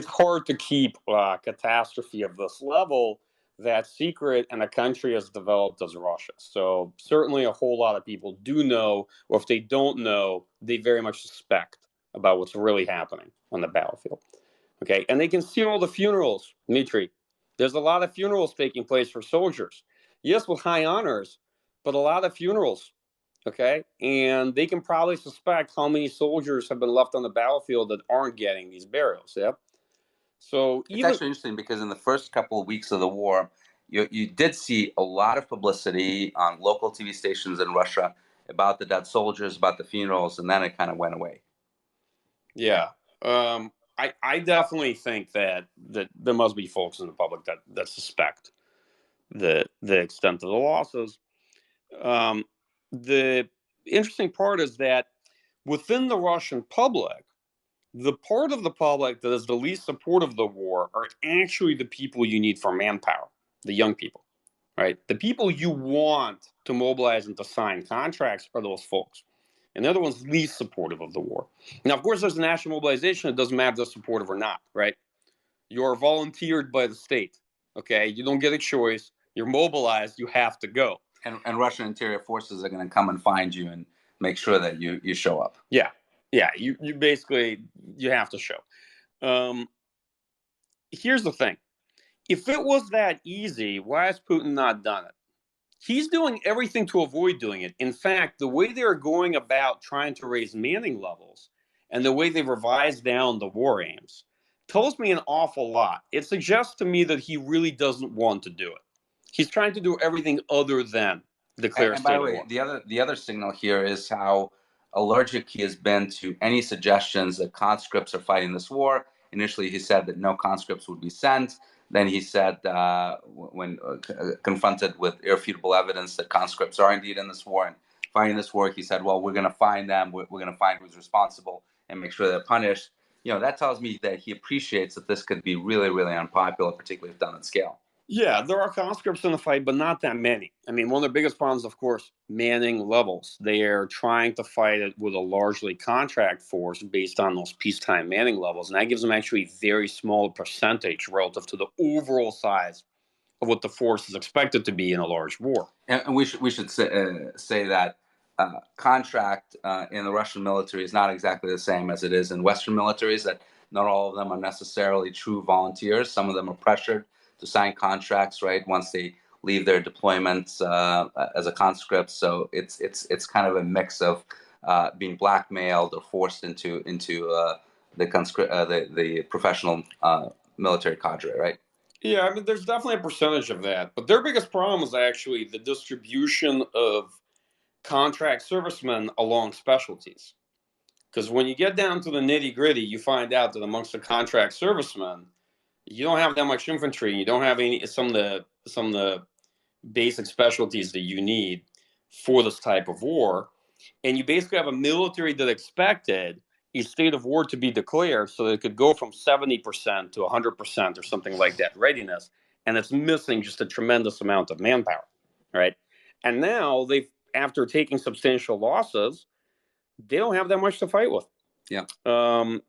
hard to keep a catastrophe of this level that secret in a country as developed as Russia. So certainly, a whole lot of people do know, or if they don't know, they very much suspect about what's really happening on the battlefield. Okay, and they can see all the funerals, Dmitry. There's a lot of funerals taking place for soldiers. Yes, with high honors, but a lot of funerals. Okay, and they can probably suspect how many soldiers have been left on the battlefield that aren't getting these burials. Yeah. So It's even actually interesting because in the first couple of weeks of the war, you did see a lot of publicity on local TV stations in Russia about the dead soldiers, about the funerals, and then it kind of went away. yeah, I definitely think that there must be folks in the public that suspect the extent of the losses. Um, the interesting part is that within the Russian public, the part of the public that is the least supportive of the war are actually the people you need for manpower, the young people, right? The people you want to mobilize and to sign contracts are those folks. And they're the ones least supportive of the war. Now, of course, there's a national mobilization. It doesn't matter if they're supportive or not, right? You're volunteered by the state, okay? You don't get a choice. You're mobilized. You have to go. And Russian interior forces are going to come and find you and make sure that you show up. Yeah, yeah. You basically you have to show. Um, Here's the thing: if it was that easy, why has Putin not done it? He's doing everything to avoid doing it. In fact, the way they're going about trying to raise manning levels and the way they revised down the war aims tells me an awful lot. It suggests to me that he really doesn't want to do it. He's trying to do everything other than declare a And by state the of way, war. the other signal here is how allergic he has been to any suggestions that conscripts are fighting this war. Initially, he said that no conscripts would be sent. Then he said, when confronted with irrefutable evidence that conscripts are indeed in this war and fighting this war, he said, "Well, we're going to find them. We're going to find who's responsible and make sure they're punished." That tells me that he appreciates that this could be really, really unpopular, particularly if done at scale. Yeah, there are conscripts in the fight, but not that many. I mean, one of the biggest problems, of course, manning levels. They are trying to fight it with a largely contract force based on those peacetime manning levels, and that gives them actually a very small percentage relative to the overall size of what the force is expected to be in a large war. And we should say that contract in the Russian military is not exactly the same as it is in Western militaries. That not all of them are necessarily true volunteers. Some of them are pressured to sign contracts, right? Once they leave their deployments as a conscript. So it's kind of a mix of being blackmailed or forced into the professional military cadre, right? Yeah, I mean, there's definitely a percentage of that, but their biggest problem is actually the distribution of contract servicemen along specialties. Because when you get down to the nitty gritty, you find out that amongst the contract servicemen, you don't have that much infantry. You don't have any some of the basic specialties that you need for this type of war, and you basically have a military that expected a state of war to be declared so that it could go from 70% to 100% or something like that readiness, and it's missing just a tremendous amount of manpower, right? And now they've, after taking substantial losses, they don't have that much to fight with. Yeah.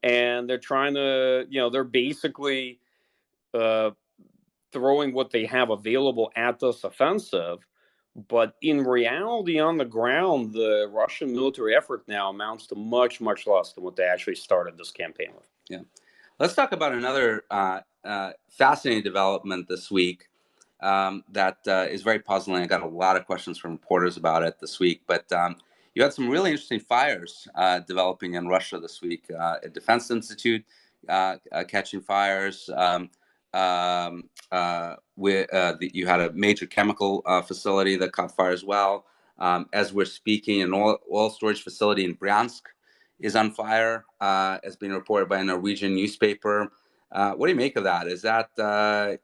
And they're trying to, they're basically uh, throwing what they have available at this offensive. But in reality, on the ground, the Russian military effort now amounts to much, much less than what they actually started this campaign with. Yeah. Let's talk about another fascinating development this week that is very puzzling. I got a lot of questions from reporters about it this week, but you had some really interesting fires developing in Russia this week. A defense institute catching fires. You had a major chemical facility that caught fire as well. As we're speaking, an oil storage facility in Bryansk is on fire, as being reported by a Norwegian newspaper. What do you make of that? Is that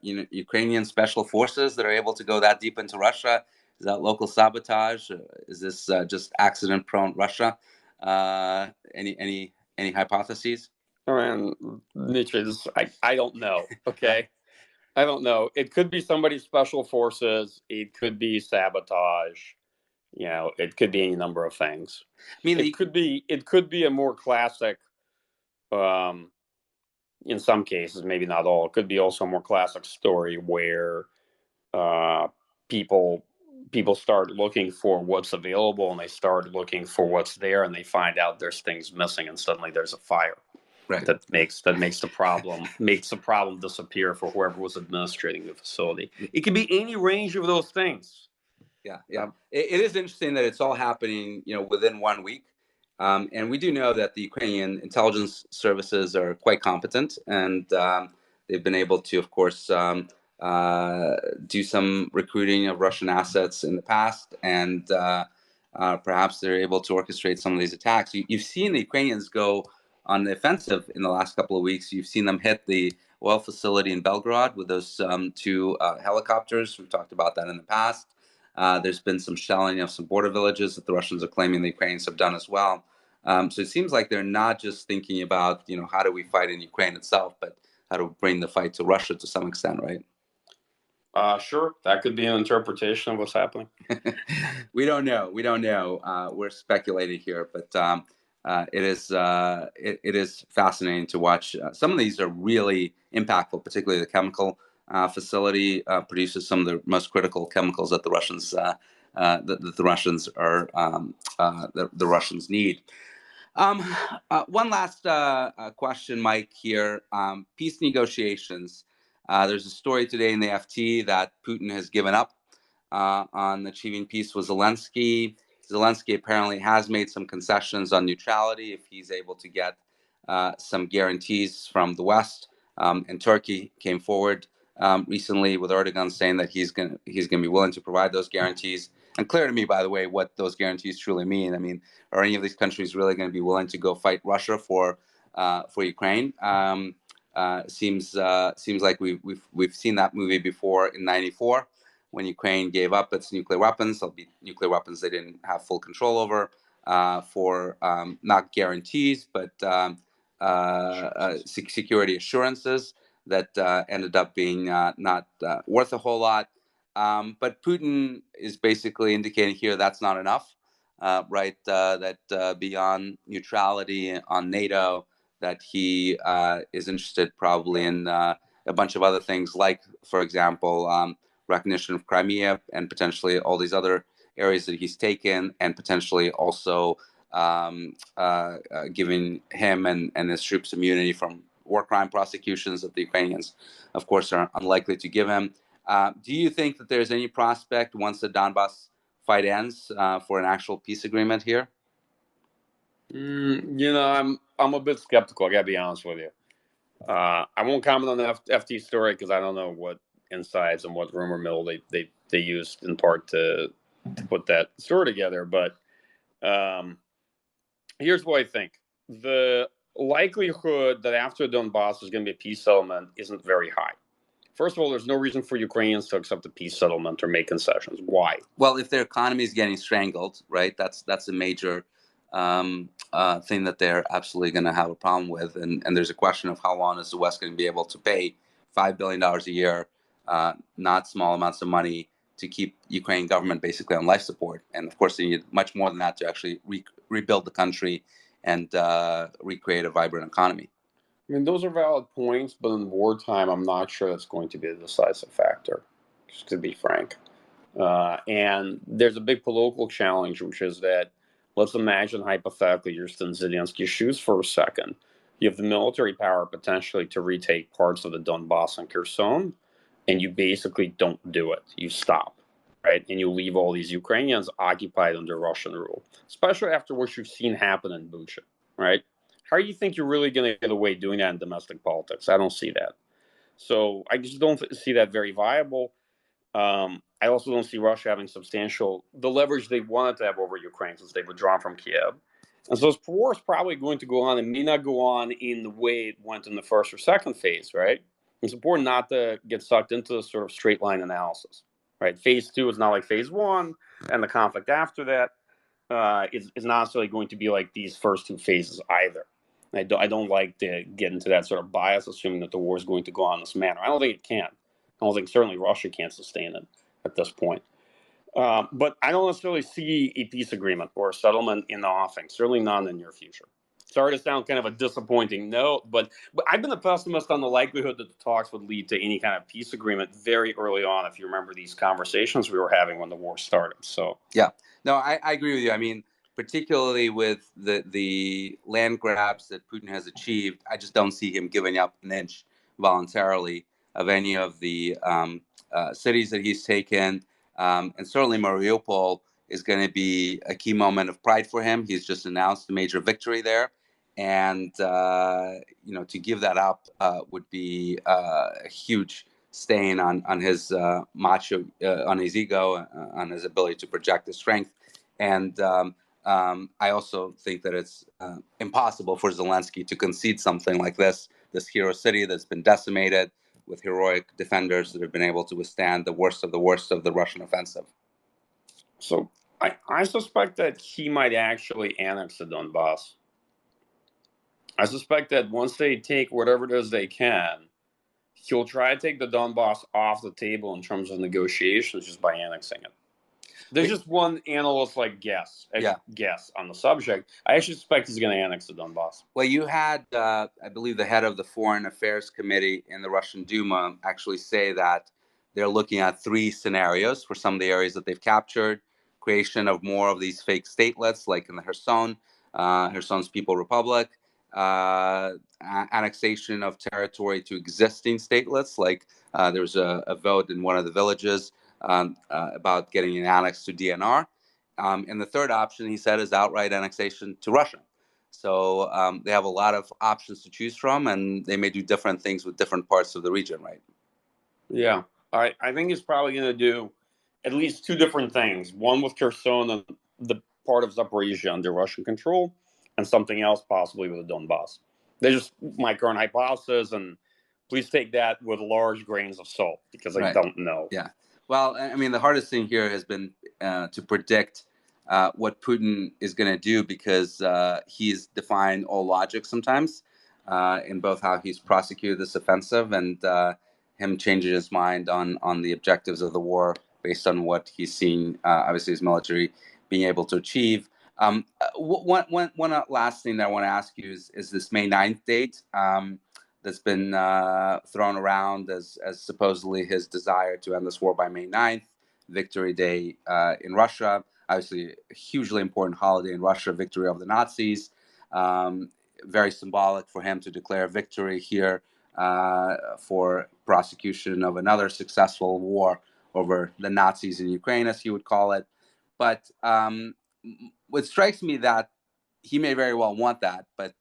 Ukrainian special forces that are able to go that deep into Russia? Is that local sabotage? Is this just accident-prone Russia? Any hypotheses? I mean, Mitch, I don't know. Okay. I don't know. It could be somebody's special forces. It could be sabotage. It could be any number of things. I mean, It could be a more classic, um, in some cases, maybe not all. It could be also a more classic story where uh, people start looking for what's available, and they start looking for what's there, and they find out there's things missing, and suddenly there's a fire. Right. That makes the problem disappear for whoever was administrating the facility. It could be any range of those things. Yeah. It is interesting that it's all happening, within 1 week. And we do know that the Ukrainian intelligence services are quite competent, and they've been able to, of course, do some recruiting of Russian assets in the past, and perhaps they're able to orchestrate some of these attacks. You've seen the Ukrainians go on the offensive in the last couple of weeks. You've seen them hit the oil facility in Belgrade with those two helicopters. We've talked about that in the past. There's been some shelling of some border villages that the Russians are claiming the Ukrainians have done as well. So it seems like they're not just thinking about, how do we fight in Ukraine itself, but how to bring the fight to Russia to some extent, right? Sure, that could be an interpretation of what's happening. We don't know. We're speculating here, but it is fascinating to watch. Some of these are really impactful, particularly the chemical facility produces some of the most critical chemicals that the Russians the Russians are the Russians need. One last question, Mike. Here, peace negotiations. There's a story today in the FT that Putin has given up on achieving peace with Zelensky. Zelensky apparently has made some concessions on neutrality if he's able to get some guarantees from the West. And Turkey came forward recently with Erdogan saying that he's going to be willing to provide those guarantees. And clear to me, by the way, what those guarantees truly mean. I mean, are any of these countries really going to be willing to go fight Russia for Ukraine? Seems like we've seen that movie before in '94 when Ukraine gave up its nuclear weapons. There'll be nuclear weapons they didn't have full control over for not guarantees, but security assurances that ended up being not worth a whole lot. But Putin is basically indicating here that's not enough, right? That beyond neutrality on NATO, that he is interested probably in a bunch of other things, like, for example, recognition of Crimea and potentially all these other areas that he's taken, and potentially also giving him and his troops immunity from war crime prosecutions that the Ukrainians, of course, are unlikely to give him. Do you think that there's any prospect once the Donbas fight ends for an actual peace agreement here? I'm a bit skeptical. I gotta be honest with you. I won't comment on the FT story because I don't know what insides and what rumor mill they used in part to put that story together. But here's what I think: the likelihood that after Donbas there's going to be a peace settlement isn't very high. First of all, there's no reason for Ukrainians to accept a peace settlement or make concessions. Why? Well, if their economy is getting strangled, right, that's a major thing that they're absolutely going to have a problem with. And there's a question of how long is the West going to be able to pay $5 billion a year, not small amounts of money, to keep Ukrainian government basically on life support. And of course, they need much more than that to actually rebuild the country and recreate a vibrant economy. I mean, those are valid points, but in wartime, I'm not sure that's going to be a decisive factor, just to be frank. And there's a big political challenge, which is that, let's imagine hypothetically you're in Zelensky's shoes for a second. You have the military power potentially to retake parts of the Donbas and Kherson, and you basically don't do it. You stop, right? And you leave all these Ukrainians occupied under Russian rule, especially after what you've seen happen in Bucha, right? How do you think you're really going to get away doing that in domestic politics? I don't see that. So I just don't see that very viable. I also don't see Russia having the leverage they wanted to have over Ukraine since they've withdrawn from Kiev. And so this war is probably going to go on. It may not go on in the way it went in the first or second phase, right? It's important not to get sucked into this sort of straight line analysis. right? Phase 2 is not like phase 1, and the conflict after that is not necessarily going to be like these first 2 phases either. I don't like to get into that sort of bias, assuming that the war is going to go on in this manner. I don't think it can. I don't think certainly Russia can't sustain it at this point. But I don't necessarily see a peace agreement or a settlement in the offing, certainly not in the near future. Sorry to sound kind of a disappointing note, but I've been a pessimist on the likelihood that the talks would lead to any kind of peace agreement very early on, if you remember these conversations we were having when the war started. So yeah, no, I agree with you. I mean, particularly with the land grabs that Putin has achieved, I just don't see him giving up an inch voluntarily of any of the cities that he's taken. And certainly Mariupol is going to be a key moment of pride for him. He's just announced a major victory there. And, to give that up would be a huge stain on his macho, on his ego, on his ability to project his strength. And I also think that it's impossible for Zelensky to concede something like this hero city that's been decimated, with heroic defenders that have been able to withstand the worst of the Russian offensive. So I suspect that he might actually annex the Donbas. I suspect that once they take whatever it is they can, he'll try to take the Donbas off the table in terms of negotiations just by annexing it. There's just one analyst guess on the subject. I actually suspect he's going to annex the Donbas. Well, you had, I believe, the head of the Foreign Affairs Committee in the Russian Duma actually say that they're looking at 3 scenarios for some of the areas that they've captured: creation of more of these fake statelets, like in the Kherson's People Republic, annexation of territory to existing statelets, like there was a vote in one of the villages about getting an annex to DNR. And the third option, he said, is outright annexation to Russia. So they have a lot of options to choose from, and they may do different things with different parts of the region, right? Yeah. I think he's probably going to do at least 2 different things. One with Kherson and the part of Zaporizhia under Russian control, and something else possibly with the Donbas. They're just my current hypothesis, and please take that with large grains of salt, because I don't know. Yeah. Well, I mean, the hardest thing here has been to predict what Putin is going to do, because he's defying all logic sometimes in both how he's prosecuted this offensive and him changing his mind on the objectives of the war based on what he's seen, obviously, his military being able to achieve. One last thing that I want to ask you is this May 9th date. That's been thrown around as supposedly his desire to end this war by May 9th, Victory Day in Russia. Obviously, a hugely important holiday in Russia, victory of the Nazis. Very symbolic for him to declare victory here for prosecution of another successful war over the Nazis in Ukraine, as he would call it. But what strikes me that he may very well want that, but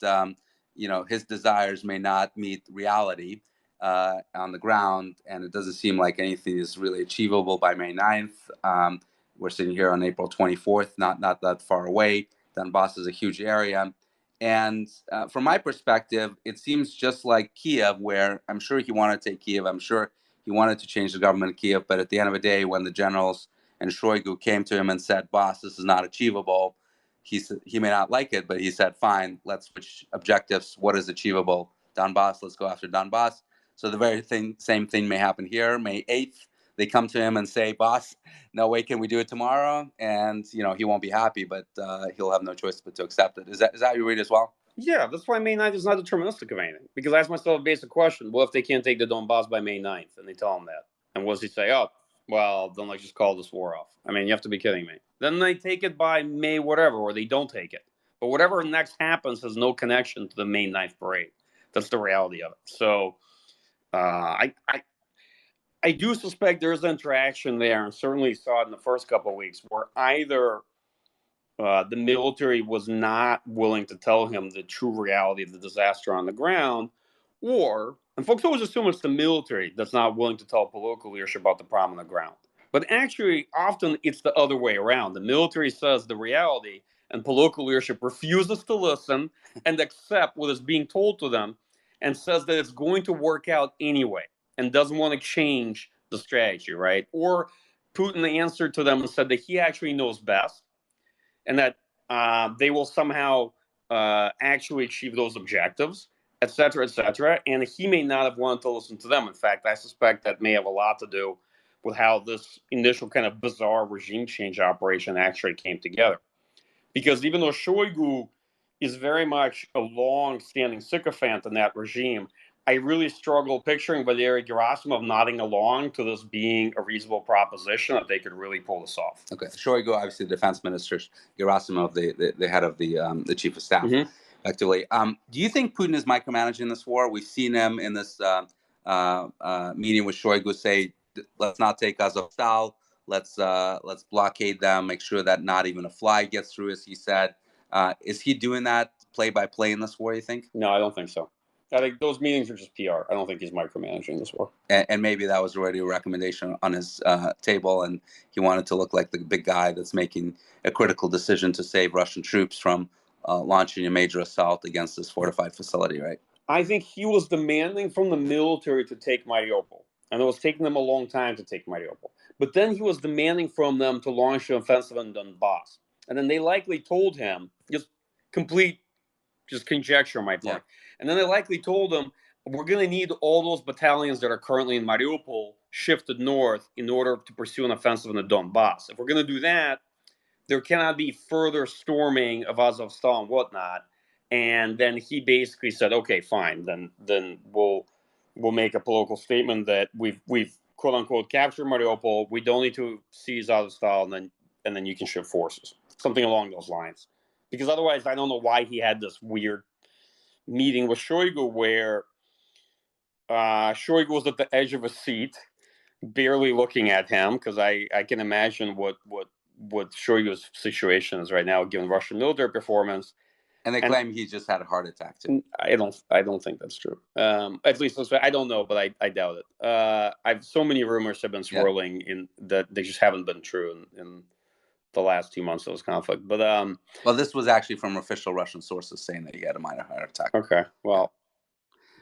his desires may not meet reality on the ground, and it doesn't seem like anything is really achievable by May 9th. We're sitting here on April 24th, not that far away. Donbas is a huge area. And from my perspective, it seems just like Kiev, where I'm sure he wanted to take Kiev. I'm sure he wanted to change the government of Kiev. But at the end of the day, when the generals and Shoigu came to him and said, "Boss, this is not achievable," he may not like it, but he said, "Fine, let's switch objectives. What is achievable? Donbas. Let's go after Donbas." So the same thing may happen here. May 8th, they come to him and say, "Boss, no way can we do it tomorrow?" And he won't be happy, but he'll have no choice but to accept it. Is that how you read as well? Yeah, that's why May 9th is not deterministic of anything. Because I ask myself a basic question: what if they can't take the Donbas by May 9th, and they tell him that? And what does he say? "Oh, well, then let's just call this war off." I mean, you have to be kidding me. Then they take it by May whatever, or they don't take it. But whatever next happens has no connection to the May 9th parade. That's the reality of it. So I do suspect there's interaction there, and certainly saw it in the first couple of weeks, where either the military was not willing to tell him the true reality of the disaster on the ground, and folks always assume it's the military that's not willing to tell political leadership about the problem on the ground. But actually, often it's the other way around. The military says the reality, and political leadership refuses to listen and accept what is being told to them, and says that it's going to work out anyway, and doesn't want to change the strategy, right? Or Putin answered to them and said that he actually knows best, and that they will somehow actually achieve those objectives, et cetera, et cetera. And he may not have wanted to listen to them. In fact, I suspect that may have a lot to do with how this initial kind of bizarre regime change operation actually came together. Because even though Shoigu is very much a long-standing sycophant in that regime, I really struggle picturing Valery Gerasimov nodding along to this being a reasonable proposition that they could really pull this off. Okay, Shoigu, obviously the defense minister, Gerasimov, the head of the chief of staff, effectively. Do you think Putin is micromanaging this war? We've seen him in this meeting with Shoigu say, "Let's not take Azovstal. Let's blockade them. Make sure that not even a fly gets through," as he said. Is he doing that play by play in this war, you think? No, I don't think so. I think those meetings are just PR. I don't think he's micromanaging this war. And maybe that was already a recommendation on his table, and he wanted to look like the big guy that's making a critical decision to save Russian troops from launching a major assault against this fortified facility, right? I think he was demanding from the military to take Mariupol, and it was taking them a long time to take Mariupol. But then he was demanding from them to launch an offensive in Donbas. And then they likely told him, just conjecture on my part. Yeah. And then they likely told him, we're going to need all those battalions that are currently in Mariupol shifted north in order to pursue an offensive in the Donbas. If we're going to do that, there cannot be further storming of Azovstal and whatnot. And then he basically said, okay, fine, then we'll make a political statement that we've quote unquote captured Mariupol. We don't need to seize Azovstal, and then you can shift forces. Something along those lines. Because otherwise, I don't know why he had this weird meeting with Shoigu where Shoigu was at the edge of a seat, barely looking at him, because I can imagine what Shoigu's situation is right now, given Russian military performance. And they claim he just had a heart attack too. I don't think that's true. At least I don't know, but I doubt it. So many rumors have been swirling in that they just haven't been true in the last 2 months of this conflict. But well, this was actually from official Russian sources saying that he had a minor heart attack. Okay, well,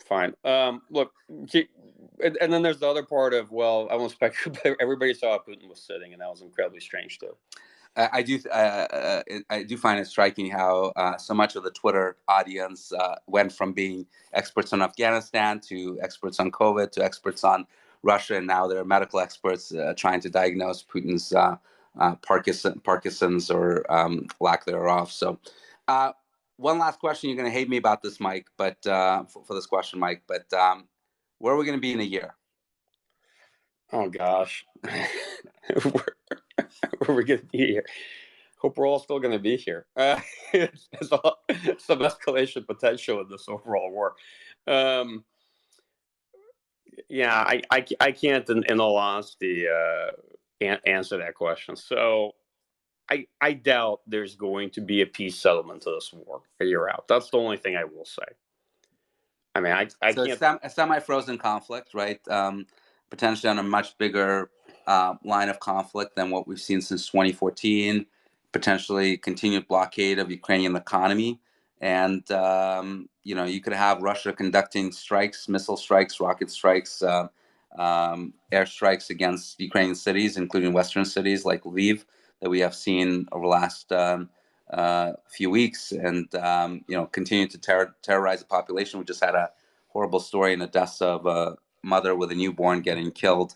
fine. Look, and then there's the other part of, well, I won't speculate, but everybody saw how Putin was sitting, and that was incredibly strange too. I do find it striking how so much of the Twitter audience went from being experts on Afghanistan to experts on COVID to experts on Russia, and now they're medical experts trying to diagnose Putin's Parkinson's or lack thereof. So, one last question. You're going to hate me about this, Mike, but for this question, Mike, but where are we going to be in a year? Oh gosh. Where are we going to be here? Hope we're all still going to be here. There's some escalation potential in this overall war. Yeah, I can't, in all honesty, answer that question. So I doubt there's going to be a peace settlement to this war a year out. That's the only thing I will say. I mean, I so can't. A semi-frozen conflict, right? Potentially on a much bigger line of conflict than what we've seen since 2014, potentially continued blockade of Ukrainian economy. And, you could have Russia conducting strikes, missile strikes, rocket strikes, airstrikes against Ukrainian cities, including Western cities like Lviv, that we have seen over the last few weeks, and, continue to terrorize the population. We just had a horrible story in Odessa of a mother with a newborn getting killed.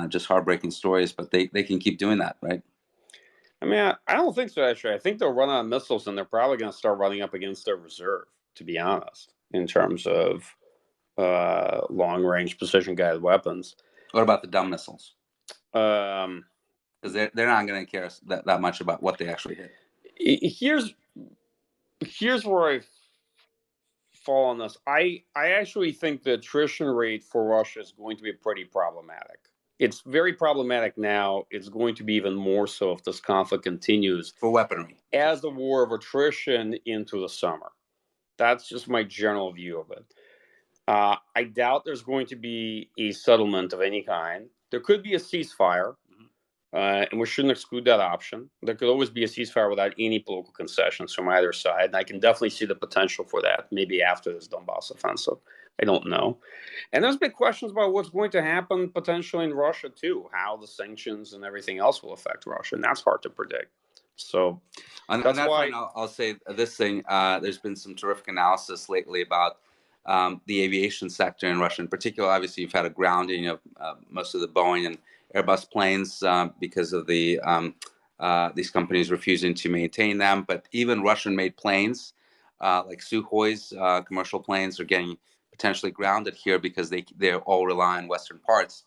Just heartbreaking stories, but they can keep doing that, right? I mean, I don't think so, actually. I think they'll run out of missiles, and they're probably going to start running up against their reserve, to be honest, in terms of long-range precision-guided weapons. What about the dumb missiles? Because they're not going to care that much about what they actually hit. Here's where I fall on this. I actually think the attrition rate for Russia is going to be pretty problematic. It's very problematic now. It's going to be even more so if this conflict continues. For weaponry. As a war of attrition into the summer. That's just my general view of it. I doubt there's going to be a settlement of any kind. There could be a ceasefire, and we shouldn't exclude that option. There could always be a ceasefire without any political concessions from either side, and I can definitely see the potential for that, maybe after this Donbas offensive. I don't know. And there's big questions about what's going to happen potentially in Russia too, how the sanctions and everything else will affect Russia, and that's hard to predict. So On that's that why. front, I'll say this thing. There's been some terrific analysis lately about the aviation sector in Russia. In particular, obviously, you've had a grounding of most of the Boeing and Airbus planes because of these companies refusing to maintain them. But even Russian-made planes, like Sukhoi's commercial planes, are getting potentially grounded here because they all rely on Western parts.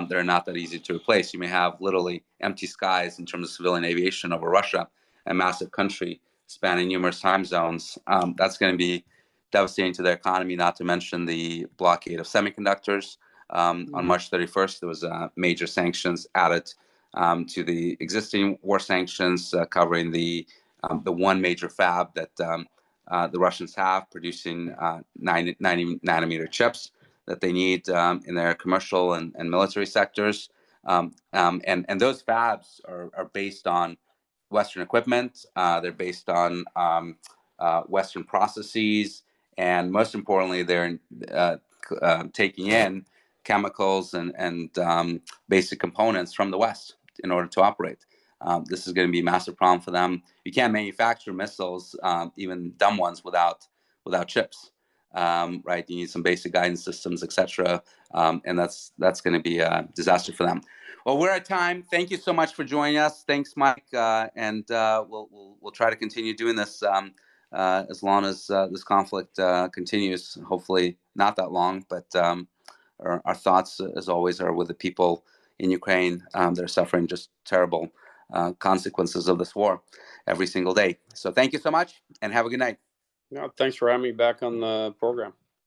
They're not that easy to replace. You may have literally empty skies in terms of civilian aviation over Russia, a massive country spanning numerous time zones. That's going to be devastating to their economy, not to mention the blockade of semiconductors. On March 31st, there was major sanctions added to the existing war sanctions, covering the one major fab that the Russians have, producing 90 nanometer chips that they need in their commercial and military sectors. And those fabs are based on Western equipment. They're based on Western processes, and most importantly, they're taking in chemicals and basic components from the West in order to operate. This is going to be a massive problem for them. You can't manufacture missiles, even dumb ones, without chips. Right? You need some basic guidance systems, etc. And that's going to be a disaster for them. Well, we're at time. Thank you so much for joining us. Thanks, Mike, and we'll try to continue doing this as long as this conflict continues. Hopefully, not that long, but our thoughts, as always, are with the people in Ukraine that are suffering just terrible consequences of this war every single day. So, thank you so much, and have a good night. No, thanks for having me back on the program.